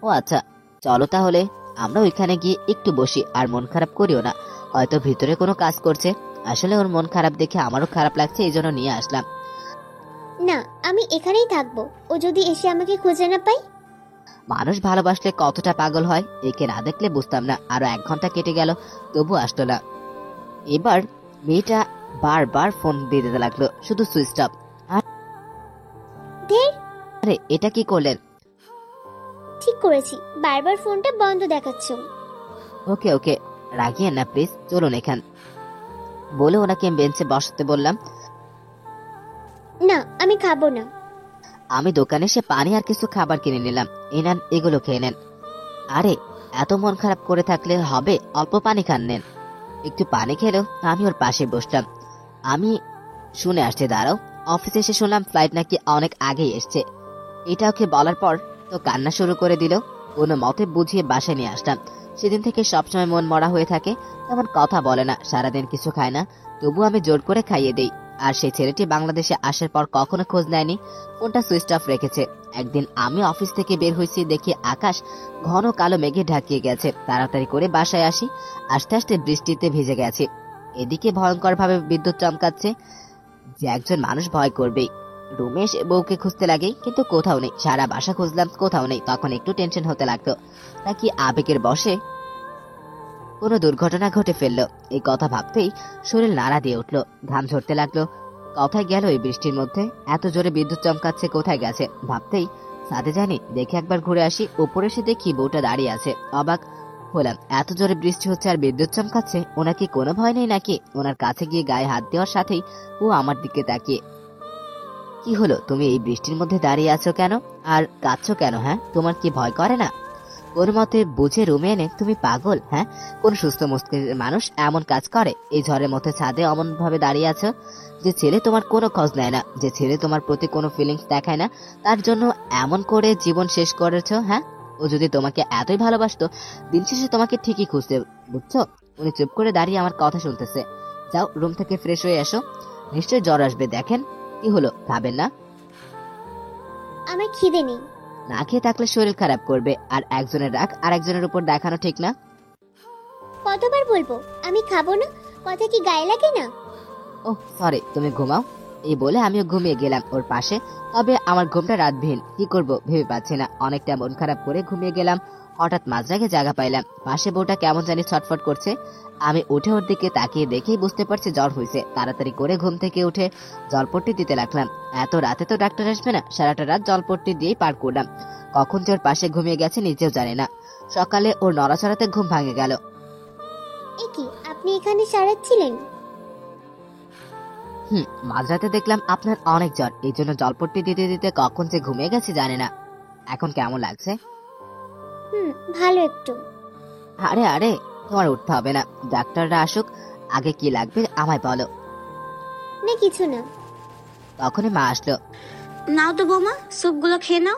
ও আচ্ছা, চলো তাহলে আমরা ওইখানে গিয়ে একটু বসি। আর মন খারাপ করিও না, হয়তো ভিতরে কোনো কাজ করছে। আসলে ওর মন খারাপ দেখে আমারও খারাপ লাগছে, এই জন্য নিয়ে আসলাম। না, আমি এখানেই থাকবো। ও যদি এসে আমাকে খুঁজে না পাই? মানুষ ভালোবাসলে কতটা পাগল হয়, একে না দেখলে বুঝতাম না। আরো 1 ঘন্টা কেটে গেল, তবু আসতো না। এবার মেয়েটা বারবার ফোন দিয়ে দিতে লাগলো, শুধু সুইচ অফ। ধের, আরে এটা কি করলেন? ঠিক করেছি, বারবার ফোনটা বন্ধ দেখাচ্ছে। ওকে ওকে, রাগিয়েন না প্লিজ, চলুন এখান বলে ওনাকে বেঞ্চে বসাতে বললাম। না, আমি খাবো না। আমি দোকানে এসে পানি আর কিছু খাবার কিনে নিলাম। এই নেন, এগুলো খেয়ে নেন। আরে এত মন খারাপ করে থাকলে হবে, অল্প পানি খান, নেন। একটু পানি খেলেও আমি ওর পাশে বসলাম। আমি শুনে আসছে, দাঁড়াও। অফিসে এসে শুনলাম ফ্লাইট নাকি অনেক আগেই এসছে। এটা ওকে বলার পর তো কান্না শুরু করে দিল। কোনো মতে বুঝিয়ে বাসায় নিয়ে আসলাম। সেদিন থেকে সবসময় মন মরা হয়ে থাকে, তেমন কথা বলে না, সারাদিন কিছু খায় না। তবু আমি জোর করে খাইয়ে দেই। আর সেই ছেলেটি বাংলাদেশে আসার পর কখনো খোঁজ নেয়নি, ফোনটা সুইচ অফ রেখেছে। একদিন আমি অফিস থেকে বের হয়েছি, দেখি আকাশ ঘন কালো মেঘে ঢাকিয়ে গেছে। তাড়াতাড়ি করে বাসায় আসি, আস্তে আস্তে বৃষ্টিতে ভিজে গেছে। এদিকে ভয়ঙ্কর ভাবে বিদ্যুৎ চমকাচ্ছে, যে একজন মানুষ ভয় করবেই। রুমে এসে বউকে খুঁজতে লাগে, কিন্তু কোথাও নেই। সারা বাসা খুঁজলাম, কোথাও নেই। তখন একটু টেনশন হতে লাগতো, নাকি আবেগের বশে কোনো দুর্ঘটনা ঘটে ফেললো। এই কথা ভাবতেই শরীর নাড়া দিয়ে উঠলো, ঘাম ঝরতে লাগলো। কোথায় গেল এই বৃষ্টির মধ্যে? এত জোরে বিদ্যুৎ চমকাচ্ছে, কোথায় গেছে ভাবতেই সাথে জানি দেখে একবার ঘুরে আসি। উপরে এসে দেখি বউটা দাঁড়িয়ে আছে। অবাক হলাম, এত জোরে বৃষ্টি হচ্ছে আর বিদ্যুৎ চমকাচ্ছে, ওনার কি কোনো ভয় নেই নাকি? ওনার কাছে গিয়ে গায়ে হাত দেওয়ার সাথেই ও আমার দিকে তাকিয়ে, কি হলো, তুমি এই বৃষ্টির মধ্যে দাঁড়িয়ে আছো কেন? আর কাঁদছো কেন? হ্যাঁ, তোমার কি ভয় করে না? কোন মতে বুঝে রুমে এনে তুমি পাগল? হ্যাঁ, কোন সুস্থ মস্তিষ্কের মানুষ এমন কাজ করে? এই ঝড়ের মধ্যে ছাদে অমন ভাবে দাঁড়িয়ে আছো। যে ছেলে তোমার কোনো খোঁজ নেয় না, যে ছেলে তোমার প্রতি কোনো ফিলিংস দেখায় না, তার জন্য এমন করে জীবন শেষ করেছো। হ্যাঁ, ও যদি তোমাকে এতই ভালোবাসতো দিন শেষে তোমাকে ঠিকই খুঁজতে, বুঝছো? উনি চুপ করে দাঁড়িয়ে আমার কথা শুনতেছে। যাও রুম থেকে ফ্রেশ হয়ে এসো, নিশ্চয়ই জ্বর আসবে। দেখেন কি হলো, খাবেন না? আমার খিদে নেই। না খেয়ে থাকলে শরীর খারাপ করবে, আর একজনের রাগ আর একজনের উপর দেখানো ঠিক না। কতবার বলবো আমি খাবো না? কথা কি গায়ে লাগে না? ওহ সরি, তুমি ঘুমাও। এই বলে আমিও ঘুমিয়ে গেলাম ওর পাশে। তবে আমার ঘুমটা রাতবিহীন, কি করব ভেবে পাচ্ছি না। অনেকটা মন খারাপ করে ঘুমিয়ে গেলাম। হঠাৎ মাঝরাগে জায়গা পাইলাম, পাশে বউটা কেমন জানি ছটফট করছে। আমি উঠে ওর দিকে তাকিয়ে দেখেই বুঝতে পারছি জ্বর হয়েছে। তাড়াতাড়ি করে ঘুম থেকে উঠে জলপট্টি দিতে লাগলাম। এত রাতে তো ডাক্তার আসবে না, সারাটা রাত জলপট্টি দিয়েই পার করলাম। কখন যে ওর পাশে ঘুমিয়ে গেছে নিজেও জানে না। সকালে ওর নড়াচড়াতে ঘুম ভাঙে গেল। এ কি, আপনি এখানে সারাচ্ছিলেন? মাঝরাতে দেখলাম আপনার অনেক জ্বর, এই জন্য জলপট্টি দিতে দিতে কখন যে ঘুমিয়ে গেছে জানে না। এখন কেমন লাগছে? ভালো একটু। আরে আরে, তোমার উঠতে হবে না, ডাক্তাররা আসুক। আগে কি লাগবে আমায় বলো। না কিছু না। তখনই মা আসলো। নাও তো বৌমা, স্যুপগুলো খেয়ে নাও।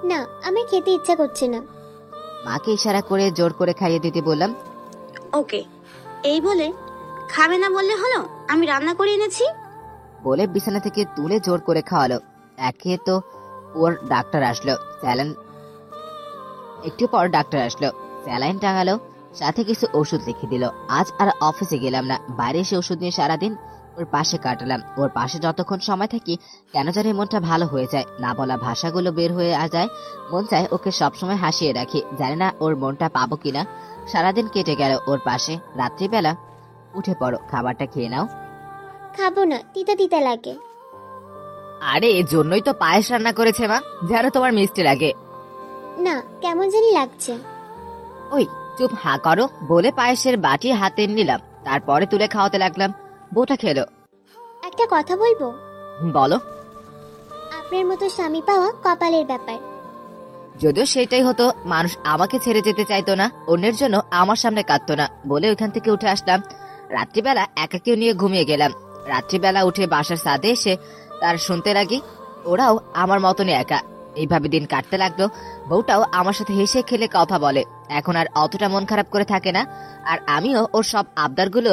না, আমার খেতে ইচ্ছা করছে না। মাকে ইশারা করে জোর করে খাইয়ে দিতে বললাম। ওকে, এই বলে খাবে না বললে হলো, আমি রান্না করে এনেছি। বলে বিছানা থেকে তুলে জোর করে খাওয়ালো। একে তো ওর ডাক্তার আসলো, স্যালাইন। একটু পর ডাক্তার আসলো, স্যালাইন টাঙালো, সাথে কিছু ওষুধ লিখে দিল। আজ আর অফিসে গেলাম না, বাইরে এসে ওষুধ নিয়ে সারাদিন ওর পাশে কাটালাম। ওর পাশে যতক্ষণ সময় থাকি কেন জানি মনটা ভালো হয়ে যায়, না বলা ভাষাগুলো বের হয়ে যায়। মন চায় ওকে সবসময় হাসিয়ে রাখি, জানি না ওর মনটা পাবো কিনা। সারাদিন কেটে গেল ওর পাশে। রাত্রিবেলা উঠে পড়ো, খাবারটা খেয়ে নাও। খাবো না, তিতা তিতা লাগে। আরে এর জন্যই তো পায়েস রান্না করেছে মা, যেন তোমার মিষ্টি লাগে। না, কেমন জানি লাগছে। ওই চুপ হা করো, বলে পায়েসের বাটি হাতে নিলাম, তারপরে তুলে খাওয়াতে লাগলাম। বউটা খেলো। একটা কথা বলবো? বলো। আপনার মতো স্বামী পাওয়া কপালের ব্যাপার। যদিও সেটাই হতো, মানুষ আমাকে ছেড়ে যেতে চাইতো না, অন্যের জন্য আমার সামনে কাঁদতো না বলে ওইখান থেকে উঠে আসলাম। রাত্রিবেলা একাকেও নিয়ে ঘুমিয়ে গেলাম। রাত্রিবেলা উঠে বাসার ছাদে এসে তার শুনতে লাগি ওরাও আমার মতনই একা। এইভাবে দিন কাটতে লাগলো। বউটাও আমার সাথে হেসে খেলে কথা বলে, এখন আর অতটা মন খারাপ করে থাকে না। আর আমিও ওর সব আবদারগুলো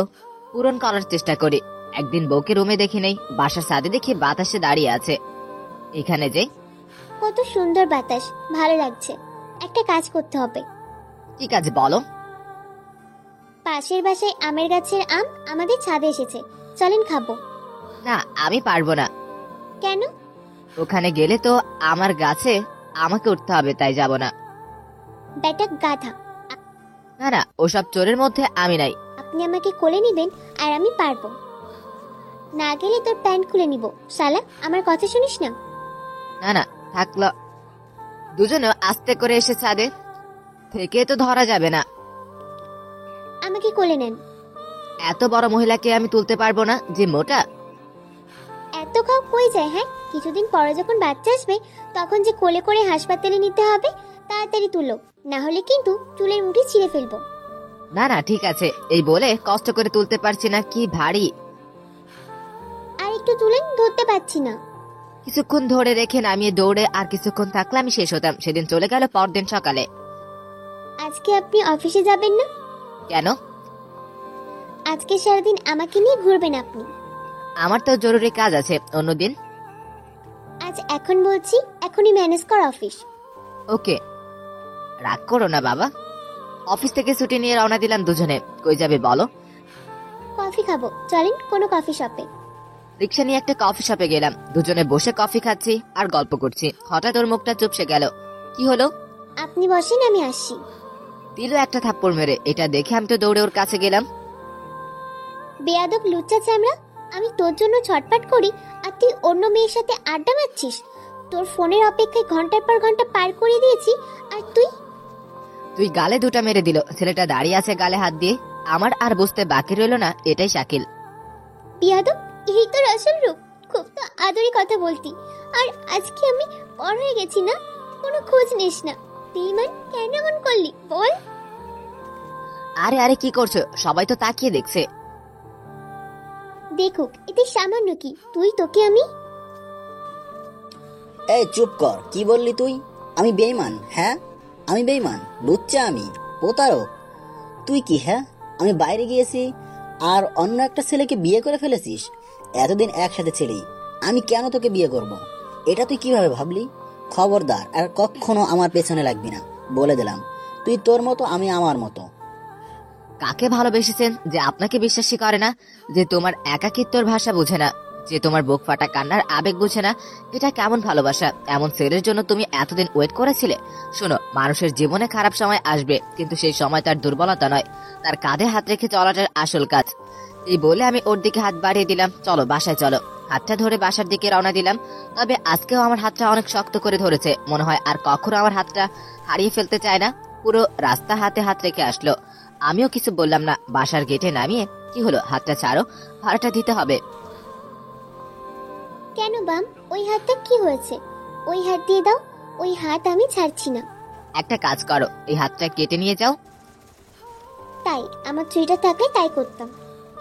পূরণ করার চেষ্টা করি। একদিন বউকে রুমে দেখি নেই, বাসার ছাদে দেখি বাতাসে দাঁড়িয়ে আছে। এখানে যে কত সুন্দর বাতাস, ভালো লাগছে। একটা কাজ করতে হবে। কি কাজ বলো? পাশের বাসায় আমের গাছের আম আমাদের ছাদে এসেছে, চলেন খাবো। না, আমি পারবো না। কেন? ওখানে গেলে তো আমার গাছে আমাকে উঠতে হবে, তাই যাব না। বেটা গাধা, না না, ওসব চোরের মধ্যে আমি নাই। আপনি আমাকে কোলে নিবেন আর আমি পারবো না। গেলে তোর প্যান্ট খুলে নিব। শালা, আমার কথা শুনিস না? না না, থাকলো। দুজনে আস্তে করে এসে ছাদে থেকে তো ধরা যাবে না। আমাকে কোলে নেন। এত বড় মহিলাকে আমি তুলতে পারবো না, যে মোটা। এত খাও কই যায়? হ্যাঁ, কিছুদিন পরে যখন বাচ্চা আসবে তখন যে কোলে করে হাসপাতালে নিতে হবে। তাড়াতাড়ি তুলো, না হলে কিন্তু চুলের মুঠি ছিঁড়ে ফেলবো। না না ঠিক আছে, এই বলে কষ্ট করে তুলতে পারছি না, কি ভারী। আর একটু তুলেন, ধরতে পারছি না। কিছুক্ষণ ধরে রেখে নামিয়ে দৌড়ে আর কিছুক্ষণ থাকলে আমি শেষ হতাম। সেদিন চলে গেল পরদিন সকালে। আজকে আপনি অফিসে যাবেন না? কেন? আজকে সারাদিন আমাকে নিয়ে ঘুরবেন আপনি। আমার তো জরুরি কাজ আছে অন্যদিন। আজ এখন বলছি, এখনই ম্যানেজ কর অফিস। ওকে, রাগ করো না বাবা। অফিস থেকে ছুটি নিয়ে রওনা দিলাম দুজনে। কই যাবে বলো? কফি খাবো, চলেন কোনো কফি শপে। রিক্সা নিয়ে একটা কফি শপে গেলাম। দুজনে বসে কফি খাচ্ছি আর গল্প করছি। হঠাৎ ওর মুখটা চুপসে গেল। কি হলো? আপনি বসেন, আমি আসছি। দিল একটা থাপ্পড় মেরে। এটা দেখে আমি তো দৌড়ে ওর কাছে গেলাম। বেয়াদব লুচ্চা চামড়া, আমি তোর জন্য ছটফট করি আর তুই অন্য মেয়ের সাথে আড্ডা মারছিস। তোর ফোনের অপেক্ষায় ঘন্টার পর ঘন্টা পার করে দিয়েছি, আর তুই গালে দুটা মেরে দিল। ছেলেটা দাঁড়িয়ে আছে গালে হাত দিয়ে। আমার আর বুঝতে বাকি রইল না এটাই শাকিল। বেয়াদব, এই তোর আসল রূপ। খুব তো আদরি কথা বলতি, আর আজকে আমি বড় হয়ে গেছি না, কোনো খোঁজ নিস না। বেঈমান, কেন এমন করলি বল? আরে আরে কি করছো? সবাই তো তাকিয়ে দেখছে। দেখুক, এতে সামান্য কি? তুই, তোকে আমি। এই চুপ কর, কি বললি তুই? আমি বেঈমান? হ্যাঁ আমি বেঈমান, লুচ্চা, আমি প্রতারক। তুই কি? হ্যাঁ আমি বাইরে গিয়েছি আর অন্য একটা ছেলেকে বিয়ে করে ফেলেছিস। এতদিন একসাথে ছিলি, আমি কেন তোকে বিয়ে করব? এটা তুই কিভাবে ভাবলি? খবরদার আর কখনো আমার পেছনে লাগবি না, বলে দিলাম। তুই তোর মতো, আমি আমার মতো। কাকে ভালোবেসেছেন যে আপনাকে বিশ্বাসই করে না, যে তোমার একাকিত্বর ভাষা বুঝে না, যে তোমার বুক ফাটা কান্নার আবেগ বুঝে না? এটা কেমন ভালোবাসা? এমন ছেলের জন্য তুমি এতদিন ওয়েট করেছিলে? শোনো, মানুষের জীবনে খারাপ সময় আসবে, কিন্তু সেই সময় তার দুর্বলতা নয়, তার কাঁধে হাত রেখে চলাটার আসল কাজ। এই বলে আমি ওর দিকে হাত বাড়িয়ে দিলাম, চলো বাসায় চলো। হাতটা ধরে বাসার দিকে রওনা দিলাম। তবে আজকেও আমার হাতটা অনেক শক্ত করে ধরেছে, মনে হয় আর কখনো আমার হাতটা হারিয়ে ফেলতে চায় না। পুরো রাস্তা হাতে হাত রেখে আসলো। আমিও কিছু বললাম না। বাসার গেটে নামিয়ে, কি হলো, হাতটা ছাড়ো, ভাড়াটা দিতে হবে। কেন বাম, ওই হাতটা কি হয়েছে? ওই হাত দিয়ে দাও। ওই হাত আমি ছাড়ছি না। একটা কাজ করো, এই হাতটা কেটে নিয়ে যাও। তাই আমার ছুরিটা থাকলে তাই করতাম।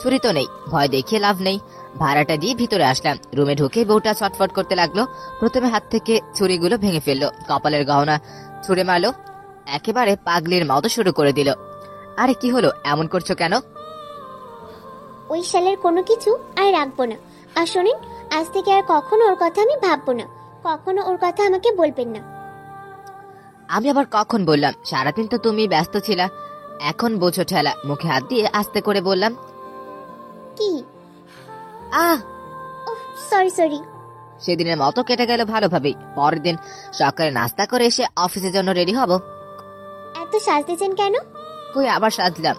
ছুরি তো নেই, ভয় দেখিয়ে লাভ নেই। ভাড়াটা দিয়ে ভিতরে আসলাম। রুমে ঢুকে বউটা ছটফট করতে লাগলো। প্রথমে হাত থেকে ছুরিগুলো ভেঙে ফেললো, কপালের গহনা ছুঁড়ে মারলো, একেবারে পাগলির মতো শুরু করে দিল। আরে কি হলো, এমন করছো কেন? ওই শালের কোনো কিছু আর রাখবো না। আর শোনেন, আজ থেকে আর কখনো ওর কথা আমি ভাববো না। কখনো ওর কথা আমাকে বলবেন না। আমি আবার কখন বললাম? সারাদিন তো তুমি ব্যস্ত ছিলা, এখন বোঝো ঠেলা। মুখে হাত দিয়ে আস্তে করে বললাম, কি? আহ। ওহ, সরি সরি। সেদিনের মতো কেটে গেল ভালোভাবেই। পরের দিন সকালে নাস্তা করে এসে অফিসের জন্য রেডি হব। এত সাজতেছেন কেন? কই আবার সাজলাম?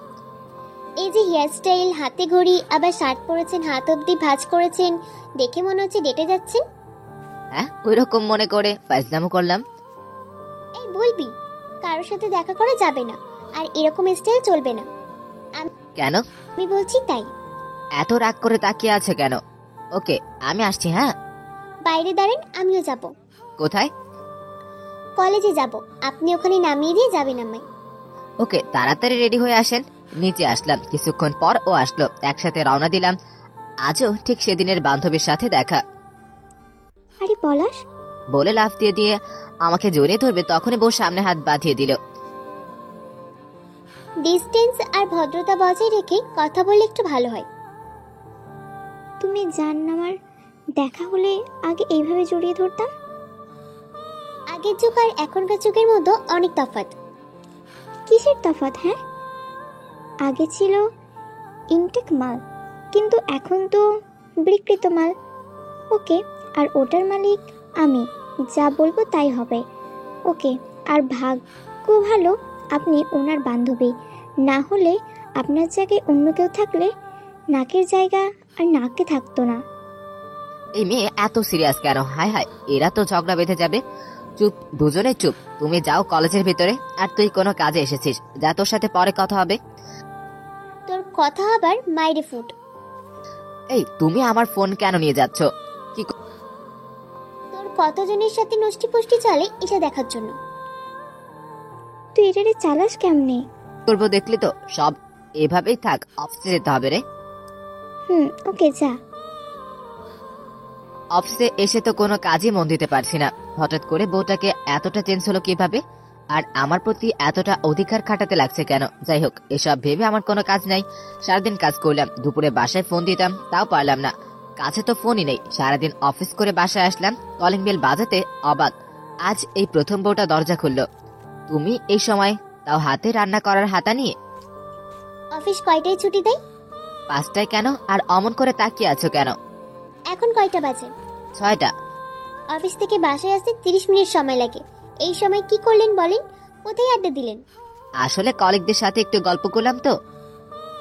এই যে হেয়ার স্টাইল, হাতে ঘড়ি, আবার শার্ট পরেছেন, হাত অব্দি ভাঁজ করেছেন, দেখে মনে হচ্ছে ডেটে যাচ্ছেন। হ্যাঁ, ওই রকম মনে করে ফাজলামো করলাম। এই বলবি, কারোর সাথে দেখা করা যাবে না, আর এরকম স্টাইল চলবে না। কেন? আমি বলছি তাই। এত রাগ করে তাকিয়ে আছে কেন? ওকে, আমি আসছি। হ্যাঁ, বাইরে দাঁড়ান, আমিও যাব। কোথায়? কলেজে যাব, আপনি ওখানে নামিয়ে দিয়ে যাবেন আমায়। ওকে, তাড়াতাড়ি রেডি হয়ে আসেন। নিচে আসলাম, কিছুক্ষণ পর ও আসলো, একসাথে রওনা দিলাম। আজও ঠিক সেদিনের বান্ধবীর সাথে দেখা। আরে পলাশ, বলে লাফ দিয়ে দিয়ে আমাকে জড়িয়ে ধরবে, তখনই বউ সামনে হাত বাঁধিয়ে দিল। ডিস্টেন্স আর ভদ্রতা বজায় রেখে কথা বললে একটু ভালো হয়। তুমি জান না, আমার দেখা হলে আগে এইভাবে জড়িয়ে ধরতাম। আগের যুগ আর এখনকার যুগের মধ্যে অনেক তফাৎ। কিসের তফাৎ? হ্যাঁ, আগে ছিল ইনটেক মাল, কিন্তু এখন তো বিক্রিত মাল। ওকে, আর ওটার মালিক আমি, যা বলবো তাই হবে। ওকে, আর ভাগ্য ভালো আপনি ওনার বান্ধবী, না হলে আপনার জায়গায় অন্য কেউ থাকলে নাকের জায়গা আর নাকে থাকতো না। এই মেয়ে এত সিরিয়াস কেন? হায় হায়, এরা তো ঝগড়া বেঁধে যাবে। চুপ, দুজনে চুপ। তুমি যাও কলেজের ভিতরে। আর তুই কোনো কাজে এসেছিস, যা, তোর সাথে পরে কথা হবে। তোর কথা আবার মাইরে ফুট। এই, তুমি আমার ফোন কেন নিয়ে যাচ্ছ? তোর কতজনের সাথে নষ্টি পুষ্টি চলে এটা দেখার জন্য। তুই এটারে চালাস কেমনে? করবো দেখলি তো, সব এভাবেই থাক, অফিসে যেতে হবে রে। ওকে যা। অফিসে এসে তো কোনো কাজই মন দিতে পারছি না। হঠাৎ করে বউটাকে এতটা চেঞ্জ হলো কিভাবে? আর আমার প্রতি এতটা অধিকার খাটাতে লাগছে কেন? যাই হোক, এসব ভেবে আমার কোনো কাজ নাই। সারাদিন কাজ করলাম, দুপুরে বাসায় ফোন দিতাম, তাও পারলাম না। কাছে তো ফোনই নেই। সারাদিন অফিস করে বাসায় আসলাম, কলিং বেল বাজাতে অবাক। আজ এই প্রথম বউটা দরজা খুললো। তুমি এই সময়, তাও হাতে রান্না করার হাতা নিয়ে? অফিস কয়টায় ছুটি দেয়? 5টায় কেন? আর অমন করে তাকিয়ে আছো কেন? এখন কয়টা বাজে? 6টা। অফিস থেকে বাসায় আসতে 30 মিনিট সময় লাগে। এই সময় কি করলেন বলেন? কোথায় আড্ডা দিলেন? আসলে কলিগদের সাথে একটু গল্প করলাম তো।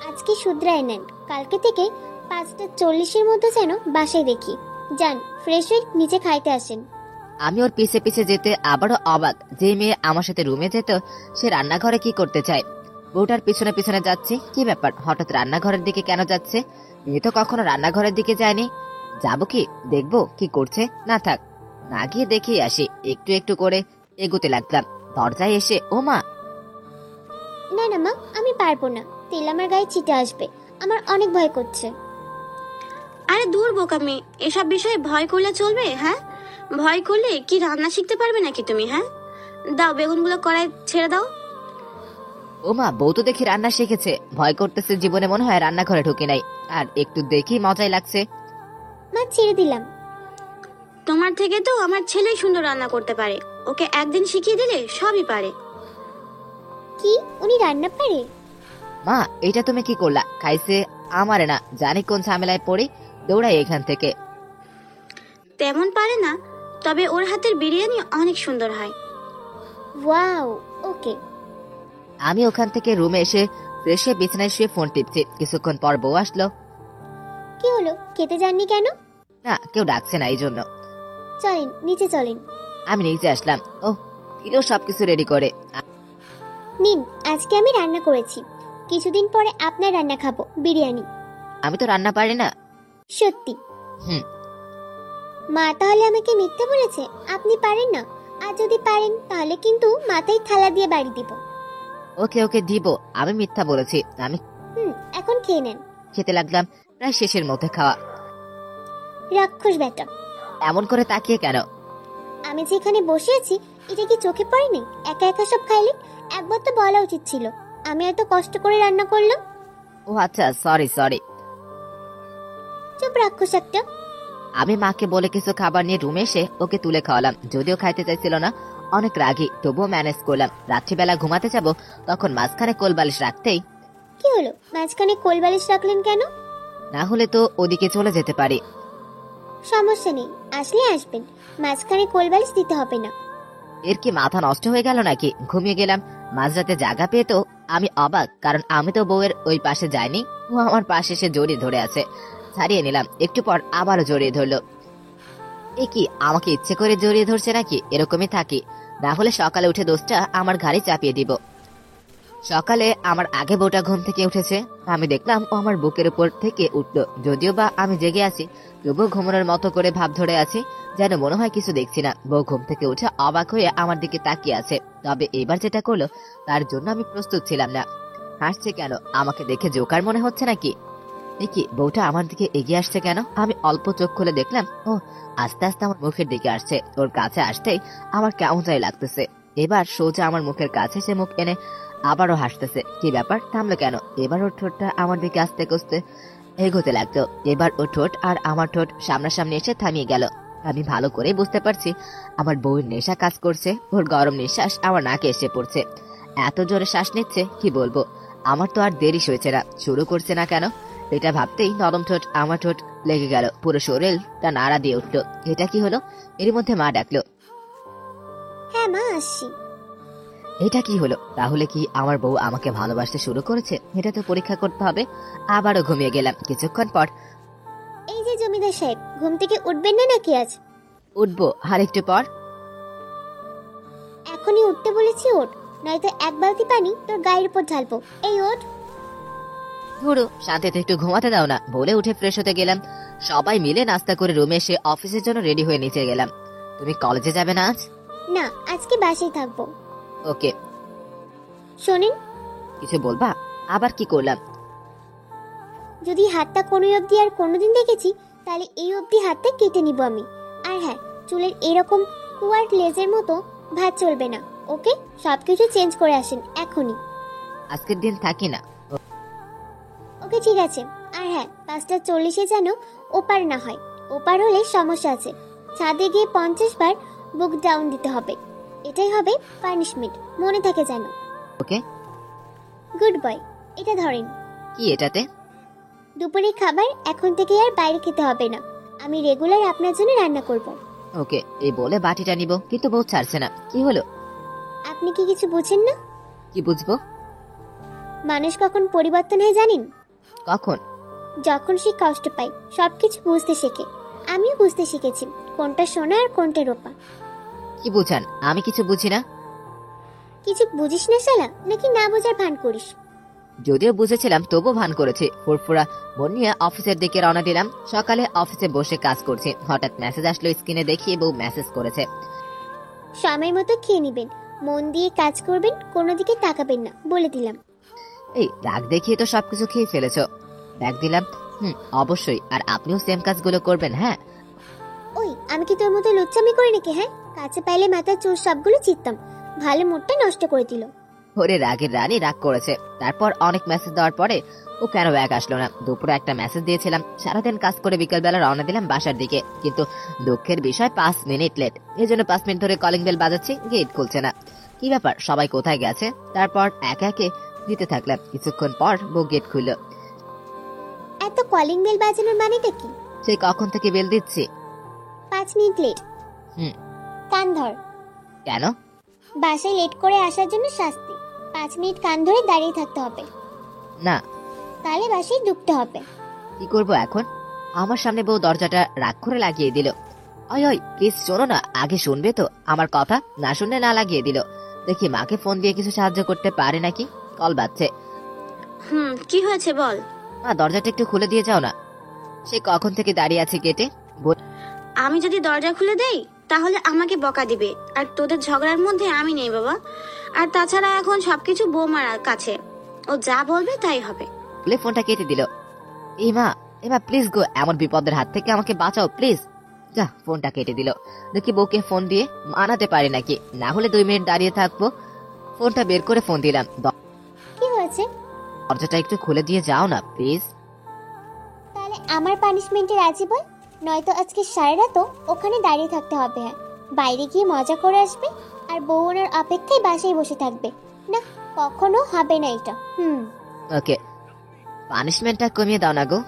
আজকে শুধরায় নেন, কালকে থেকে 5:40-এর মধ্যে যেন বাসায় দেখি। যান, ফ্রেশ হয়ে নিচে খাইতে আসেন। আমি ওর পিছে পিছে যেতে আবারও অবাক। যে মেয়ে আমার সাথে রুমে যেত, সে রান্নাঘরে কি করতে চায়? বউটার পিছনে পিছনে যাচ্ছি, কি ব্যাপার, হঠাৎ রান্নাঘরের দিকে কেন যাচ্ছে? মেয়ে তো কখনো রান্নাঘরের দিকে যায়নি। যাবো কি, দেখবো কি করছে? না থাক, না গিয়ে দেখেই আসি। একটু একটু করে এগোতে লাগলাম। দরজায় এসে ও মা। না না মা, আমি পারবো না, তেল আমার গায়ে ছিটে আসবে, আমার অনেক ভয় করছে। আরে দূর বোকামি, এসব বিষয়ে ভয় করলে চলবে? হ্যাঁ, ভয় করলে কি রান্না শিখতে পারবে নাকি তুমি? হ্যাঁ, দাও বেগুনগুলো কড়াই ছেড়ে দাও। ও মা, বউ তো দেখি রান্না শিখেছে, ভয় করতেছে জীবনে মনে হয় রান্নাঘরে ঢুকে নাই, আর একটু দেখি মজাই লাগছে। মা ছেড়ে দিলাম। তোমার থেকে তো আমার ছেলেই সুন্দর রান্না করতে পারে, ওকে একদিন শিখিয়ে দিলে সবই পারে। কি উনি রান্না পারে? মা, এটা তুমি কি করলা? খাইছে আমারে না, জানি কোন ঝামেলায় পড়ি, দৌড়াই এখান থেকে। তেমন পারে না, তবে ওর হাতের বিরিয়ানি অনেক সুন্দর হয়। ওয়াও, ওকে। আমি ওখান থেকে রুমে এসে ফ্রেশ হয়ে বিছানায় শুয়ে ফোন টিপছি। কিছুক্ষণ পর বউ আসলো। কি হলো, খেতে যাননি কেন? না, কেউ ডাকছে না এই জন্য। চলেন নিচে চলেন। আমি নিচে আসলাম। ও দিল সবকিছু রেডি করে। নিন, আজকে আমি রান্না করেছি, কিছুদিন পরে আপনার রান্না খাবো, বিরিয়ানি। আমি তো রান্না পারি না। সত্যি? হুম। মা তাহলে আমাকে মিথ্যে বলেছে, আপনি পারেন না? আর যদি পারেন তাহলে কিন্তু মাথায় থালা দিয়ে বাড়ি দিব। ওকে ওকে দিব, আমি মিথ্যা বলেছি। আমি এখন খেয়ে নেন। খেতে লাগলাম, প্রায় শেষের মধ্যে খাওয়া। রাক্ষস বেটা, এমন করে তাকিয়ে কেন? আমি যেখানে বসে আছি এটা কি চোখে পড়েনি? একা একা সব খাইলে? একবার তো বলা উচিত ছিল, আমি এত কষ্ট করে রান্না করলাম। ও আচ্ছা, সরি সরি। চুপ রাক্ষস একটা। আমি মাকে বলে কিছু খাবার নিয়ে রুমে এসে ওকে তুলে খাওয়ালাম। যদিও খাইতে চাইছিল না, অনেক রাগী, তবুও ম্যানেজ করলাম। রাত্রিবেলা ঘুমাতে যাব, তখন মাঝখানে কোলবালিশ রাখতেই। কি হলো, মাঝখানে কোলবালিশ রাখলেন কেন? না হলে তো ওদিকে চলে যেতে পারি। সমস্যা নেই, আসলে আসবেন, মাঝখানে কোলবালিশ দিতে হবে না। এর কি মাথা নষ্ট হয়ে গেল নাকি? ঘুমিয়ে গেলাম, মাঝরাতে জাগা পেয়ে তো আমি অবাক, কারণ আমি তো বউয়ের ওই পাশে যাইনি। ও আমার পাশে এসে জড়িয়ে ধরে আছে। ছাড়িয়ে নিলাম, একটু পর আবারও জড়িয়ে ধরলো। এ কি, আমাকে ইচ্ছে করে জড়িয়ে ধরছে নাকি? এরকমই থাকি, না হলে সকালে উঠে দোষটা আমার ঘাড়ে চাপিয়ে দিব। সকালে আমার আগে বউটা ঘুম থেকে উঠেছে। আমি দেখলাম ও আমার বুকের উপর থেকে উঠলো। যদিও বা আমি জেগে আছি, তবুও ঘুমানোর মতো করে ভাব ধরে আছি, যেন মনে হয় কিছু দেখছি না। বউ ঘুম থেকে উঠে অবাক হয়ে আমার দিকে তাকিয়ে আছে। তবে এবার যেটা করলো তার জন্য আমি প্রস্তুত ছিলাম না। হাসছে কেন? আমাকে দেখে জোকার মনে হচ্ছে নাকি? দেখি বউটা আমার দিকে এগিয়ে আসছে কেন? আমি অল্প চোখ খুলে দেখলাম ও আস্তে আস্তে আমার মুখের দিকে আসছে। ওর কাছে আসতেই আমার কেমন চাই লাগতেছে। এবার সোজা আমার মুখের কাছে সে মুখ এনে আবারও হাসতেছে। কি ব্যাপার, থামলো কেন? এবার ওর ঠোঁটটা আমার দিকে আস্তে কস্তে এগোতে লাগতো। এবার ওর ঠোঁট আর আমার ঠোঁট সামনাসামনি এসে থামিয়ে গেল। আমি ভালো করে বুঝতে পারছি আমার বউয়ের নেশা কাজ করছে। ওর গরম নিঃশ্বাস আমার নাকে এসে পড়ছে। এত জোরে শ্বাস নিচ্ছে কি বলবো। আমার তো আর দেরি হয়েছে না, শুরু করছে না কেন? এটা ভাবতেই নরম ঠোঁট আমার ঠোঁট লেগে গেল, পুরো শরীরটা নাড়া দিয়ে উঠলো। এটা কি হলো? এর মধ্যে মা ডাকলো। হ্যাঁ মা, আসছি। এটা কি হলো? তাহলে কি আমার বউ আমাকে ভালোবাসতে শুরু করেছে? এটা তো পরীক্ষা করতে হবে। আবারও ঘুমিয়ে গেলাম। কিছুক্ষণ পর এই যে জমিদার সাহেব, ঘুম থেকে উঠবেন না নাকি আজ? উঠবো আর একটু পর। এখনই উঠতে বলেছি, ওঠ, নয়তো এক বালতি পানি তোর গায়ের উপর ঢালবো। এই ওঠ। ধরো শান্তিতে একটু ঘুমাতে দাও না, বলে উঠে ফ্রেশ হতে গেলাম। সবাই মিলে নাস্তা করে রুমে এসে অফিসের জন্য রেডি হয়ে নিচে গেলাম। তুমি কলেজে যাবে না আজ? না, আজকে বাসায় থাকবো। ওকে। শোনেন, কিছু বলবা? আবার কি করলাম? যদি হাতটা কোনো অবধি আর কোনোদিন দেখেছি, তাহলে এই অবধি হাতটা কেটে নিব আমি। আর হ্যাঁ, চুলের এরকম কুয়ার লেজের মতো ভাঁজ চলবে না, ওকে? সবকিছু চেঞ্জ করে আসেন এখনই। আজকের দিন থাকি না। ওকে ঠিক আছে। আর হ্যাঁ, 5:40 যেন ওপার না হয়, ওপার হলে সমস্যা আছে। ছাদে গিয়ে 50 বার বুক ডাউন দিতে হবে, এটাই হবে পানিশমেন্ট, মনে থাকে যেন। ওকে। Good boy. এটা ধরেন। কি এটাতে? দুপুরের খাবার এখন থেকে আর বাইরে খেতে হবে না, আমি রেগুলার আপনার জন্য রান্না করব। ওকে। এই বলে বাটিটা নিব, কিন্তু বউ ছাড়ছে না। কি হলো? আপনি কি কিছু বুঝেন না? কি বুঝবো? মানুষ কখন পরিবর্তন হয় জানেন? কখন? যখন সে কষ্ট পায়, সবকিছু বুঝতে শেখে। আমিও বুঝতে শিখেছি কোনটা সোনা আর কোনটা রূপা। কি বুঝান? আমি কিছু বুঝি না। কিছু বুঝিস না শালা, নাকি না বোঝার ভান করিস? যদিও বুঝেছিলাম, তবু ভান করেছি। ফুরফুরা মন নিয়ে অফিসের দিকে রওনা দিলাম। সকালে অফিসে বসে কাজ করছি, হঠাৎ মেসেজ আসলো। স্ক্রিনে দেখি বউ মেসেজ করেছে। সময় মতো খেয়ে নিবেন, মন দিয়ে কাজ করবেন, কোনো দিকে তাকাবেন না, বলে দিলাম। এই রাগ দেখিয়ে তো সবকিছু খেয়ে ফেলেছো। ব্যাগ দিলাম। অবশ্যই, আর আপনিও সেম কাজগুলো করবেন। হ্যাঁ, ওই আমি কি তোর মতো লুচ্চামি করি নাকি? হ্যাঁ, কাছে পাইলে মাথার চোর সবগুলো চিত্তাম। ভালো মুডটা নষ্ট করে দিল। ওরে রাগের রানী রাগ করেছে। তারপর অনেক মেসেজ দেওয়ার পরে ও কেন ব্যাগ আসলো না। দুপুরে একটা মেসেজ দিয়েছিলাম। সারাদিন কাজ করে বিকেলবেলা রওনা দিলাম বাসার দিকে, কিন্তু দুঃখের বিষয় 5 মিনিট লেট। এই জন্য 5 মিনিট ধরে কলিং বেল বাজাচ্ছি, গেট খুলছে না। কি ব্যাপার, সবাই কোথায় গেছে? তারপর একে একে দিতে থাকলাম। কিছুক্ষণ পর বউ গেট খুললো। এত কলিং বেল বাজানোর মানেটা কি? সেই কখন থেকে বেল দিচ্ছি। 5 মিনিট লেট। হুম। কান ধর। কেন? বাসায় লেট করে আসার জন্য শাস্তি। 5 মিনিট কান ধরে দাঁড়িয়ে থাকতে হবে, না। তাহলে বাসায় ঢুকতে হবে। কি করবো এখন? আমার সামনে বউ দরজাটা রাগ করে লাগিয়ে দিল। ওই ওই প্লিজ শোনো না, আগে শুনবে তো আমার কথা? না শুনলে না লাগিয়ে দিল। দেখি মাকে ফোন দিয়ে কিছু সাহায্য করতে পারে নাকি। কল বাজছে। কি হয়েছে বল। মা, দরজাটা একটু খুলে দিয়ে যাও না। সে কখন থেকে দাঁড়িয়ে আছে গেটে। আমি যদি দরজা খুলে দেই তাহলে আমাকে বকা দিবে, আর তোদের ঝগড়ার মধ্যে আমি নেই বাবা। আর তাছাড়া এখন সবকিছু বৌমার কাছে, ও যা বলবে তাই হবে। বলে ফোনটা কেটে দিল। এই মা, এবার প্লিজ গো, এমন বিপদের হাত থেকে আমাকে বাঁচাও প্লিজ। যা, ফোনটা কেটে দিল। দেখি বউকে ফোন দিয়ে মানাতে পারি নাকি, না হলে 2 মিনিট দাঁড়িয়ে থাকবো। ফোনটা বের করে ফোন দিলাম। কি হয়েছে? দরজাটা একটু খুলে দিয়ে যাও না প্লিজ। তাহলে আমার পানিশমেন্টে রাজি বল, নয়তো আজকে সারা রাতও ওখানে দাঁড়িয়ে থাকতে হবে। হ্যাঁ, বাইরে গিয়ে মজা করে আসবে আর বউ ওনার অপেক্ষায় বাসায় বসে থাকবে না। কখনো হবে না এটা। ওকে, পানিশমেন্টটা কমিয়ে দাও না গো।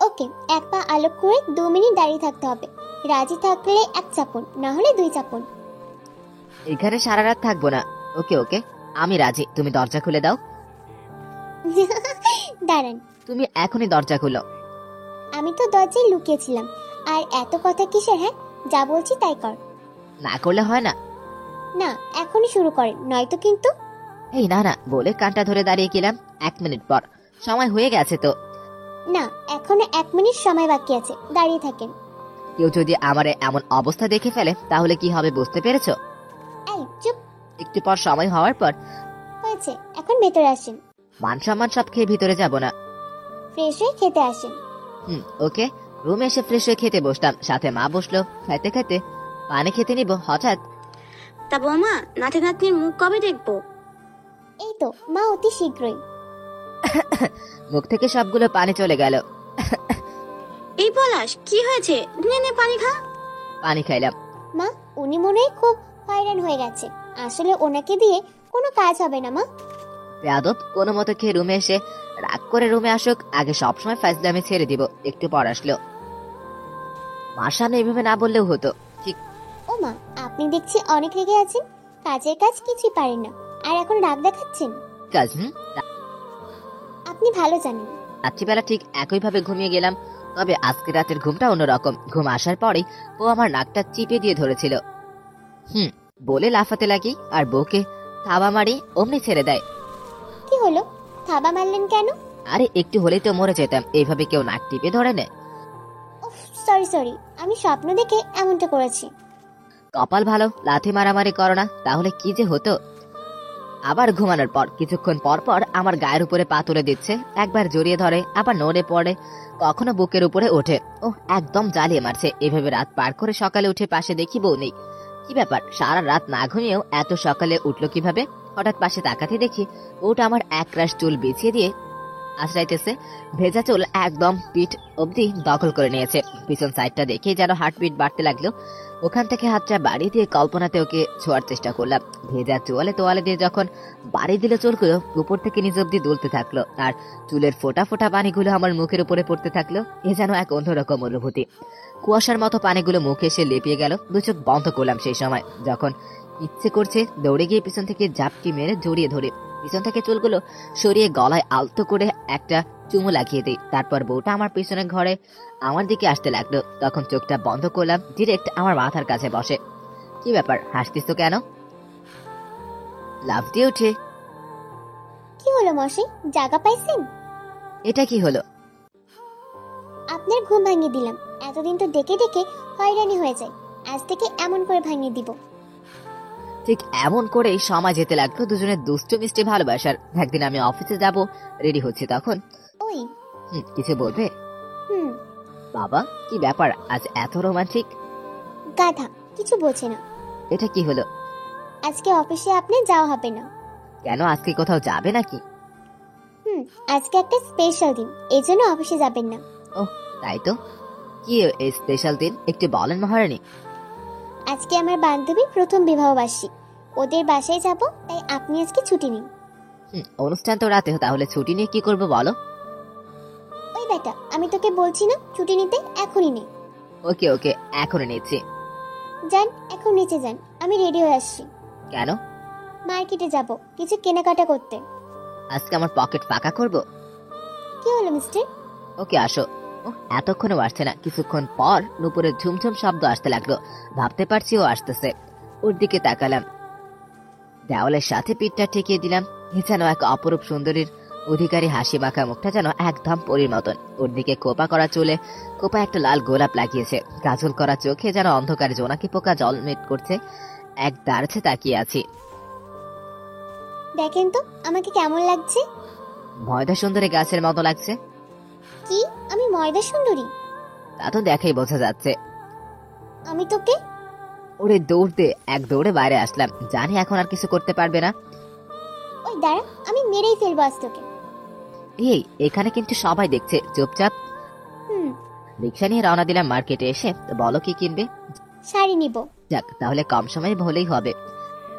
ওকে, এক পা আলোক করে 2 মিনিট দাঁড়িয়ে থাকতে হবে। রাজি থাকলে 1 চাপন, না হলে 2 চাপন। এখানে সারা রাত থাকবো না। ওকে ওকে, আমি রাজি, তুমি দরজা খুলে দাও। দাঁড়ান, তুমি এখনই দরজা খুলো। আমি তো দরজায় লুকিয়েছিলাম। আর এত কথা কিসের? হ্যাঁ, যা বলছি তাই কর। না করলে হয় না। না, এখনই শুরু করেন, নয়তো কিন্তু। এই না না বলে কানটা ধরে দাঁড়িয়ে গেলাম। 1 মিনিট পর। সময় হয়ে গেছে তো। না, এখনো 1 মিনিট সময় বাকি আছে, দাঁড়িয়ে থাকেন। কেউ যদি আমার এমন অবস্থা দেখে ফেলে তাহলে কি হবে বুঝতে পেরেছো? এই চুপ। একটু পর সময় হওয়ার পর হয়েছে, এখন ভেতরে আসেন। মান সম্মান সব খেয়ে ভিতরে যাব না। ফ্রেশ হয়ে খেতে আসেন। ওকে। রুমে এসে ফ্রেশ হয়ে খেতে বসলাম। সাথে মা বসলো। খাইতে খাইতে পানি খেতে নিব, হঠাৎ তা বৌমা, নাতি নাতনির মুখ কবে দেখবো? এই তো মা, অতি শীঘ্রই। মুখ থেকে সবগুলো পানি চলে গেল। এই পলাশ, কি হয়েছে? নে নে পানি খা। পানি খাইলাম। মা, উনি মনে হয় খুব হয়রান হয়ে গেছে। আসলে ওনাকে দিয়ে কোনো কাজ হবে না মা। বেয়াদব, কোনো মতো খেয়ে রুমে এসে রাগ করে রুমে আসুক, আগে সবসময় ফাজলামি ছেড়ে দিব। একটু পর আসলো। মার সামনে এইভাবে না বললেও হতো। ঠিক ও মা, আপনি দেখছি অনেক রেগে আছেন। কাজের কাজ কিছুই পারেন না, আর এখন রাগ দেখাচ্ছেন। কাজ। আপনি ভালো জানেন। রাত্রিবেলা ঠিক একইভাবে ঘুমিয়ে গেলাম। তবে আজকে রাতের ঘুমটা অন্যরকম। ঘুম আসার পরে ও আমার নাকটা চিপে দিয়ে ধরেছিল। বলে লাফাতে লাগি, আর বউকে থাবা মারি, অমনি ছেড়ে দেয়। কি হলো? থাবা মারলেন কেন? আরে একটু হলেই তো মরে যেতাম। এইভাবে কেউ নাক টিপে ধরে নেয়? সরি, আমি স্বপ্ন দেখে এমনটা করেছি। কপাল ভালো, লাথি মারামারি করো না, তাহলে কি যে হতো। আবার ঘুমানোর পর কিছুক্ষণ পর পর আমার গায়ের উপরে পা তুলে দিচ্ছে। একবার জড়িয়ে ধরে, আবার নড়ে পড়ে, কখনো বুকের উপরে ওঠে। ও একদম জ্বালিয়ে মারছে। এভাবে রাত পার করে সকালে উঠে পাশে দেখি বউ নেই। কি ব্যাপার, সারা রাত না ঘুমিয়েও এত সকালে উঠলো কিভাবে? হঠাৎ পাশে তাকাতে দেখি ওটা আমার এক রাশ চুল বিছিয়ে দিয়ে আশ্রাইতেছে। ভেজা চুল একদম পিঠ অবধি দখল করে নিয়েছে। পিছন সাইডটা দেখে যেন হার্টবিট বাড়তে লাগলো। ওখান থেকে হাতটা বাড়ি দিয়ে কল্পনাতে ওকে ছোঁয়ার চেষ্টা করলাম। ভেজা তোয়ালে দিয়ে যখন বাড়ি দিল, চুলগুলো উপর থেকে নিজ অব্দি দুলতে থাকলো, আর চুলের ফোটা ফোটা পানিগুলো আমার মুখের উপরে পড়তে থাকলো। এ যেন এক অন্যরকম অনুভূতি। কুয়াশার মতো পানিগুলো মুখে এসে লেপিয়ে গেল। 2 চোখ বন্ধ করলাম সেই সময়, যখন ইচ্ছে করছে দৌড়ে গিয়ে পিছন থেকে ঝাপটি মেরে জড়িয়ে ধরে পিছন থেকে চুলগুলো সরিয়ে গলায় আলতো করে একটা চুমু লাগিয়ে দিই। তারপর বউটা আমার পিছনের ঘরে আমার দিকে আসতে লাগলো। তখন চোখটা বন্ধ করলাম, ডিরেক্ট আমার মাথার কাছে বসে। কি ব্যাপার, হাসতিস তো কেন? লাফ দিয়ে উঠে, কি হলো মশাই, জায়গা পাইছেন? এটা কি হলো? আপনার ঘুম ভাঙিয়ে দিলাম। এতদিন তো ডেকে ডেকে হয়রানি হয়ে যায়, আজ থেকে এমন করে ভাঙিয়ে দিব। ঠিক এমন করেই সময় যেতে লাগলো দুজনের দুষ্ট মিষ্টি ভালোবাসার। একদিন আমি অফিসে যাব, রেডি হচ্ছি, তখন ওই কিছু বলবে? হুম বাবা, কি ব্যাপার আজ এত রোমান্টিক? গাধা, কিছু বলছে না। এটা কি হলো? আজকে অফিসে আপনি যাওয়া হবে না। কেন, আজকে কোথাও যাবে নাকি? আজকে একটা স্পেশাল দিন, এই জন্য অফিসে যাবেন না। ওহ, তাই তো। কি এই স্পেশাল দিন, একটু বলেন মহারানী। আজকে আমার বান্ধবীর প্রথম বিবাহবার্ষিক, ওদের বাসায় যাব, তাই আপনি আজকে ছুটি নিন। অনুষ্ঠান তো রাতে, তাহলে ছুটি নিয়ে কি করবো বলো? ওই বেটা, আমি তোকে বলছি না ছুটি নিতে, এখনই নে। ওকে ওকে, এখনই নিচ্ছি। যান, এখন নিচে যান, আমি রেডি হয়ে আসছি। কেন? মার্কেটে যাব কিছু কেনাকাটা করতে। আজকে আমার পকেট ফাঁকা করব। কি হলো মিস্টার? ওকে, আসো। এতক্ষণও আসছে না, কিছুক্ষণ পর নুপুরের ঝুমঝুম শব্দ আসতে লাগলো। ভাবতে পারছি ও আসতেছে। ওর দিকে তাকালাম, দেওয়ালের সাথে পিঠটা ঠেকিয়ে দিলাম। এ যেন এক অপরূপ সুন্দরীর অধিকারী হাসি মাখা মুখটা যেন একদম পরীর মতন। ওর দিকে কোপা করা চুলে কোপা একটা লাল গোলাপ লাগিয়েছে, কাজল করা চোখে যেন অন্ধকার জোনাকি পোকা জলমেট করছে। এক দাঁড়ছে তাকিয়ে আছি। দেখেন তো আমাকে কেমন লাগছে। ময়দা সুন্দরী গাছের মতো লাগছে। কি আমি ময়দা সুন্দরী? তা তো দেখাই বোঝা যাচ্ছে। আমি তোকে ওরে দৌড়তে এক দৌড়ে বাইরে আসলাম, জানি এখন আর কিছু করতে পারবে না। ওই দাঁড়া, আমি মেরেই ফেলবো আজ তোকে। এই, এখানে কিন্তু সবাই দেখছে, চুপচাপ। হুম রিক্সা নিয়ে রওনা দিলাম মার্কেটে। এসে তো বলো কি কিনবে? শাড়ি নিব। যাক, তাহলে কম সময়ে হলেই হবে।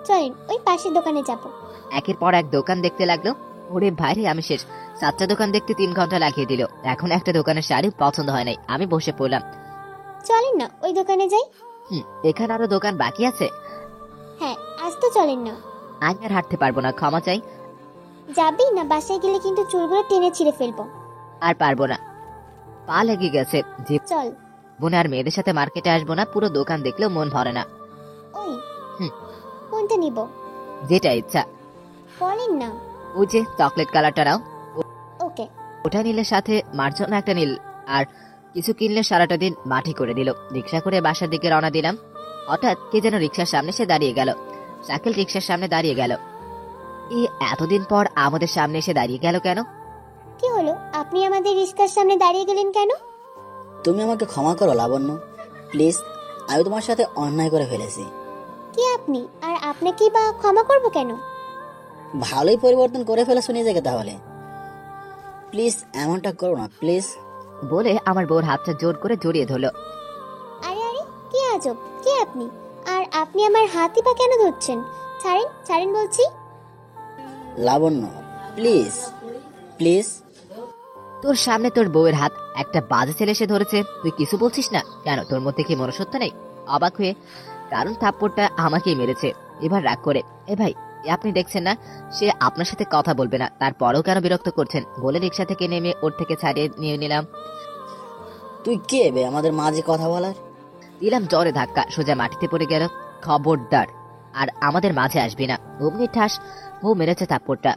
চলেন ওই পাশের দোকানে যাব। একের পর এক দোকান দেখতে লাগলো। ওরে ভাইরে, আমি শেষ। 7টা দোকান দেখতে 3 ঘন্টা লাগিয়ে দিল। এখন একটা দোকানের শাড়ি পছন্দ হয় নাই, আমি বসে পড়লাম। চলেন না ওই দোকানে যাই। এখানে আরো দোকান বাকি আছে। হ্যাঁ, আজ তো চলেন না। আমি আর হাঁটতে পারবো না, ক্ষমা চাই। যাবি না? বাসায় গেলে কিন্তু চুলগুলো টেনে ছিঁড়ে ফেলবো। আর পারবো না, পা লেগে গেছে। চল। জীবনে আর মেয়েদের সাথে মার্কেটে আসবো না, পুরো দোকান দেখলেও মন ভরে না। ওই হুম। কোনটা নিব? যেটা ইচ্ছা। বলেন না। ওই যে চকলেট কালারটা নাও। ওকে। ওটা নিলে সাথে মার্জনা একটা নীল, আর কিছু কিনলে সারাটা দিন মাটি করে দিল। রিক্সা করে বাসার দিকে রওনা দিলাম। হঠাৎ কে যেন রিক্সার সামনে সে দাঁড়িয়ে গেল। শাকিল রিক্সার সামনে দাঁড়িয়ে গেল। এতদিন পর আমাদের সামনে এসে দাঁড়িয়ে গেল কেন? কি হলো, আপনি আমাদের রিক্সার সামনে দাঁড়িয়ে গেলেন কেন? তুমি আমাকে ক্ষমা করো লাবণ্য, প্লিজ। আমি তোমার সাথে অন্যায় করে ফেলেছি। কি আপনি? আর আপনাকেই বা ক্ষমা করব কেন? ভালোই পরিবর্তন করে ফেলেছো নিজেকে, তাহলে প্লিজ এমনটা করো না, প্লিজ। বলে আমার বউর হাতটা জোর করে জড়িয়ে ধরলো। আরে আরে, কি আজব! কে আপনি? আর আপনি আমার হাতই বা কেন ধরছেন? ছাড়েন ছাড়েন বলছি। লাবণ্য, প্লিজ প্লিজ। তোর সামনে তোর বউয়ের হাত একটা বাজে ছেলে এসে ধরেছে, তুই কিছু বলছিস না কেন? তোর মধ্যে কি মনুষ্যত্ব নেই? অবাক হয়ে, কারণ থাপ্পড়টা আমাকেই মেরেছে। এবার রাগ করে, এ ভাই, আপনি দেখছেন না সে আপনার সাথে কথা বলবে না, তারপরেও কেন বিরক্ত করছেন? বলে রিক্সা থেকে নেমে ওর থেকে ছাড়িয়ে নিয়ে নিলাম। তুই কে বে আমাদের মাঝে কথা বলার? দিলাম জোরে ধাক্কা, সোজা মাটিতে পড়ে গেল। খবরদার আর আমাদের মাঝে আসবি না। অমনি ঠাস বউ মেরেছে থাপ্পড়টা।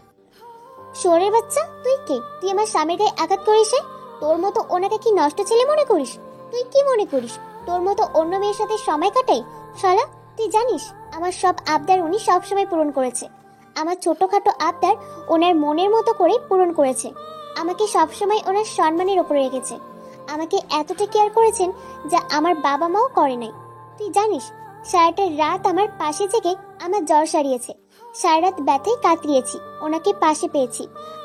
শোরের বাচ্চা, তুই কে? তুই আমার স্বামীর গায়ে আঘাত করিস? তোর মতো ওনাকে কি নষ্ট ছেলে মনে করিস? তুই কি মনে করিস তোর মতো অন্য মেয়ের সাথে সময় কাটাই? শালা, তুই জানিস আমার সব আবদার উনি সবসময় পূরণ করেছে। আমার ছোটখাটো আবদার ওনার মনের মতো করে পূরণ করেছে। আমাকে সবসময় ওনার সম্মানের ওপরে রেখেছে। আমাকে এতটা কেয়ার করেছেন যা আমার বাবা মাও করে নাই। তুই জানিস সারাটা রাত আমার পাশে থেকে আমার জ্বর সারিয়েছে। সারা রাত ব্যথায় কাতরিয়েছি, ওনাকে পাশে পেয়েছি।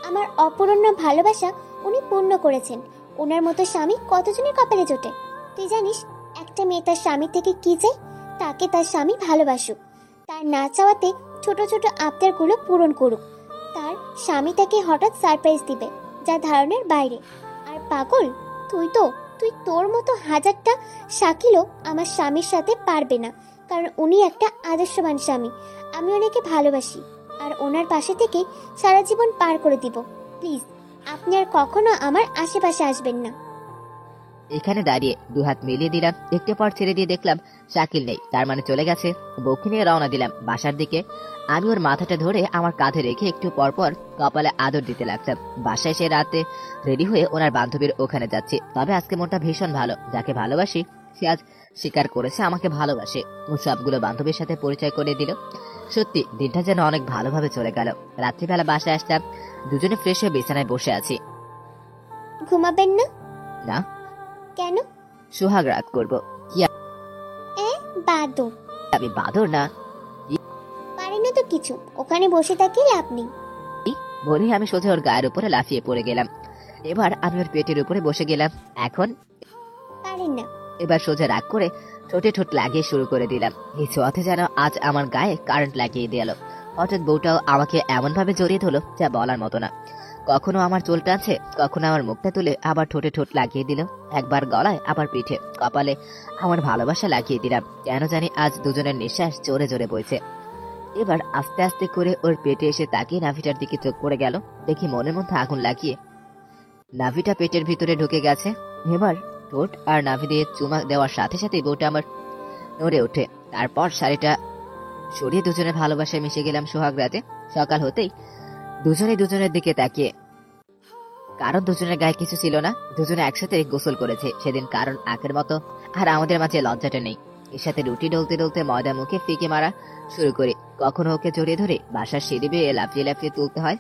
আমার অপূরণ ভালোবাসা উনি পূর্ণ করেছেন। ওনার মতো স্বামী কতজনের কপালে জোটে? তুই জানিস একটা মেয়ে তার স্বামী থেকে কি চায়? তাকে তার স্বামী ভালোবাসুক, তার না চাওয়াতে ছোট ছোট আবদারগুলো পূরণ করুক। তার স্বামী তাকে হঠাৎ সারপ্রাইজ দিবে যা ধারণার বাইরে। আর পাগল, তুই তোর মতো হাজারটা শাকিলও আমার স্বামীর সাথে পারবে না, কারণ উনি একটা আদর্শবান স্বামী। আমি ওনাকে ভালোবাসি আর ওনার পাশে থেকে সারা জীবন পার করে দিব। প্লিজ, আপনি আর কখনো আমার আশেপাশে আসবেন না। এখানে দাঁড়িয়ে দুহাত মিলিয়ে দিলাম। একটু পর ছেড়ে দিয়ে দেখলাম শাকিল নেই, তার মানে চলে গেছে। বউকে নিয়ে রওনা দিলাম বাসার দিকে। আমি ওর মাথাটা ধরে আমার কাঁধে রেখে একটু পরপর কপালে আদর দিতে লাগতাম। বাসায় সে রাতে রেডি হয়ে ওনার বান্ধবীর ওখানে যাচ্ছি। তবে আজকে মনটা ভীষণ ভালো, যাকে ভালোবাসি সে আজ স্বীকার করেছে আমাকে ভালোবাসে। ও সবগুলো বান্ধবীর সাথে পরিচয় করে দিল। সত্যি দিনটা যেন অনেক ভালোভাবে চলে গেল। রাত্রিবেলা বাসায় আসলাম, দুজনে ফ্রেশ হয়ে বিছানায় বসে আছি। ঘুমাবেন না? না, কেন? সোহাগ রাত করবো। কি বাদর। আমি বাদর না পারে না তো কিছু, ওখানে বসে থাকি লাভ নেই। বলেই আমি সোজা ওর গায়ের উপরে লাফিয়ে পড়ে গেলাম। এবার আমি ওর পেটের উপরে বসে গেলাম। পারেন না। এবার সোজা রাগ করে ঠোঁটে ঠোঁট লাগিয়ে শুরু করে দিলাম। এই ছোঁয়াতে যেন আজ আমার গায়ে কারেন্ট লাগিয়ে দিল। হঠাৎ বউটাও আমাকে এমন ভাবে জড়িয়ে ধরলো যা বলার মতো না। কখনো আমার চুল টানছে, কখনো আমার মুখটা তুলে আবার ঠোঁটে ঠোঁট লাগিয়ে দিল। একবার গলায়, আবার পিঠে, কপালে আমার ভালোবাসা লাগিয়ে দিলাম। কেন জানি আজ দুজনের নিঃশ্বাস জোরে জোরে বইছে। এবার আস্তে আস্তে করে ওর পেটে এসে তাকিয়ে নাভিটার দিকে চোখ পড়ে গেল। দেখি মনের মধ্যে আগুন লাগিয়ে নাভিটা পেটের ভিতরে ঢুকে গেছে। এবার ঠোঁট আর নাভি দিয়ে চুমা দেওয়ার সাথে সাথে বউটা আমার নড়ে ওঠে। তারপর শাড়িটা সরিয়ে দুজনের ভালোবাসায় মিশে গেলাম সোহাগ রাতে। সকাল হতেই দুজনে দুজনের দিকে তাকিয়ে, কারণ দুজনের গায়ে কিছু ছিল না, দুজনে একসাথে গোসল করেছে সেদিন। কারণ আগের মতো আর আমাদের মাঝে লজ্জাটা নেই। এর সাথে রুটি ডলতে ডলতে ময়দা মুখে ফিকে মারা শুরু করি। কখনো ওকে জড়িয়ে ধরে বাসার সিঁড়ি বেয়ে লাফিয়ে লাফিয়ে তুলতে হয়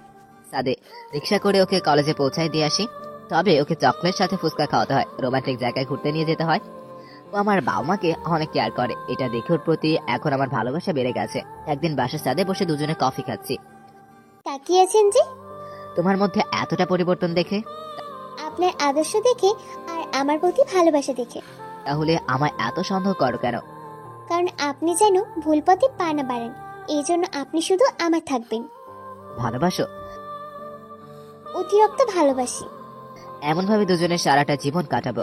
সাদে। রিক্সা করে ওকে কলেজে পৌঁছায় দিয়ে আসি। তবে ওকে চকলেট সাথে ফুচকা খাওয়াতে হয়, রোমান্টিক জায়গায় ঘুরতে নিয়ে যেতে হয়। ও আমার বাবা মাকে অনেক কেয়ার করে। এটা দেখে ওর প্রতি এখন আমার ভালোবাসা বেড়ে গেছে। একদিন বাসার ছাদে বসে দুজনে কফি খাচ্ছি। তাকিয়েছেন যে? তোমার মধ্যে এতটা পরিবর্তন দেখে? আপনার আদর্শ দেখে আর আমার প্রতি ভালোবাসা দেখে। তাহলে আমায় এত সন্দেহ করো কেন? কারণ আপনি যেন ভুল পথে পা না বাড়েন, এই জন্য আপনি শুধু আমার থাকবেন। ভালোবাসো? অতিরিক্ত ভালোবাসি। এমন ভাবে দুজনে সারাটা জীবন কাটাবো।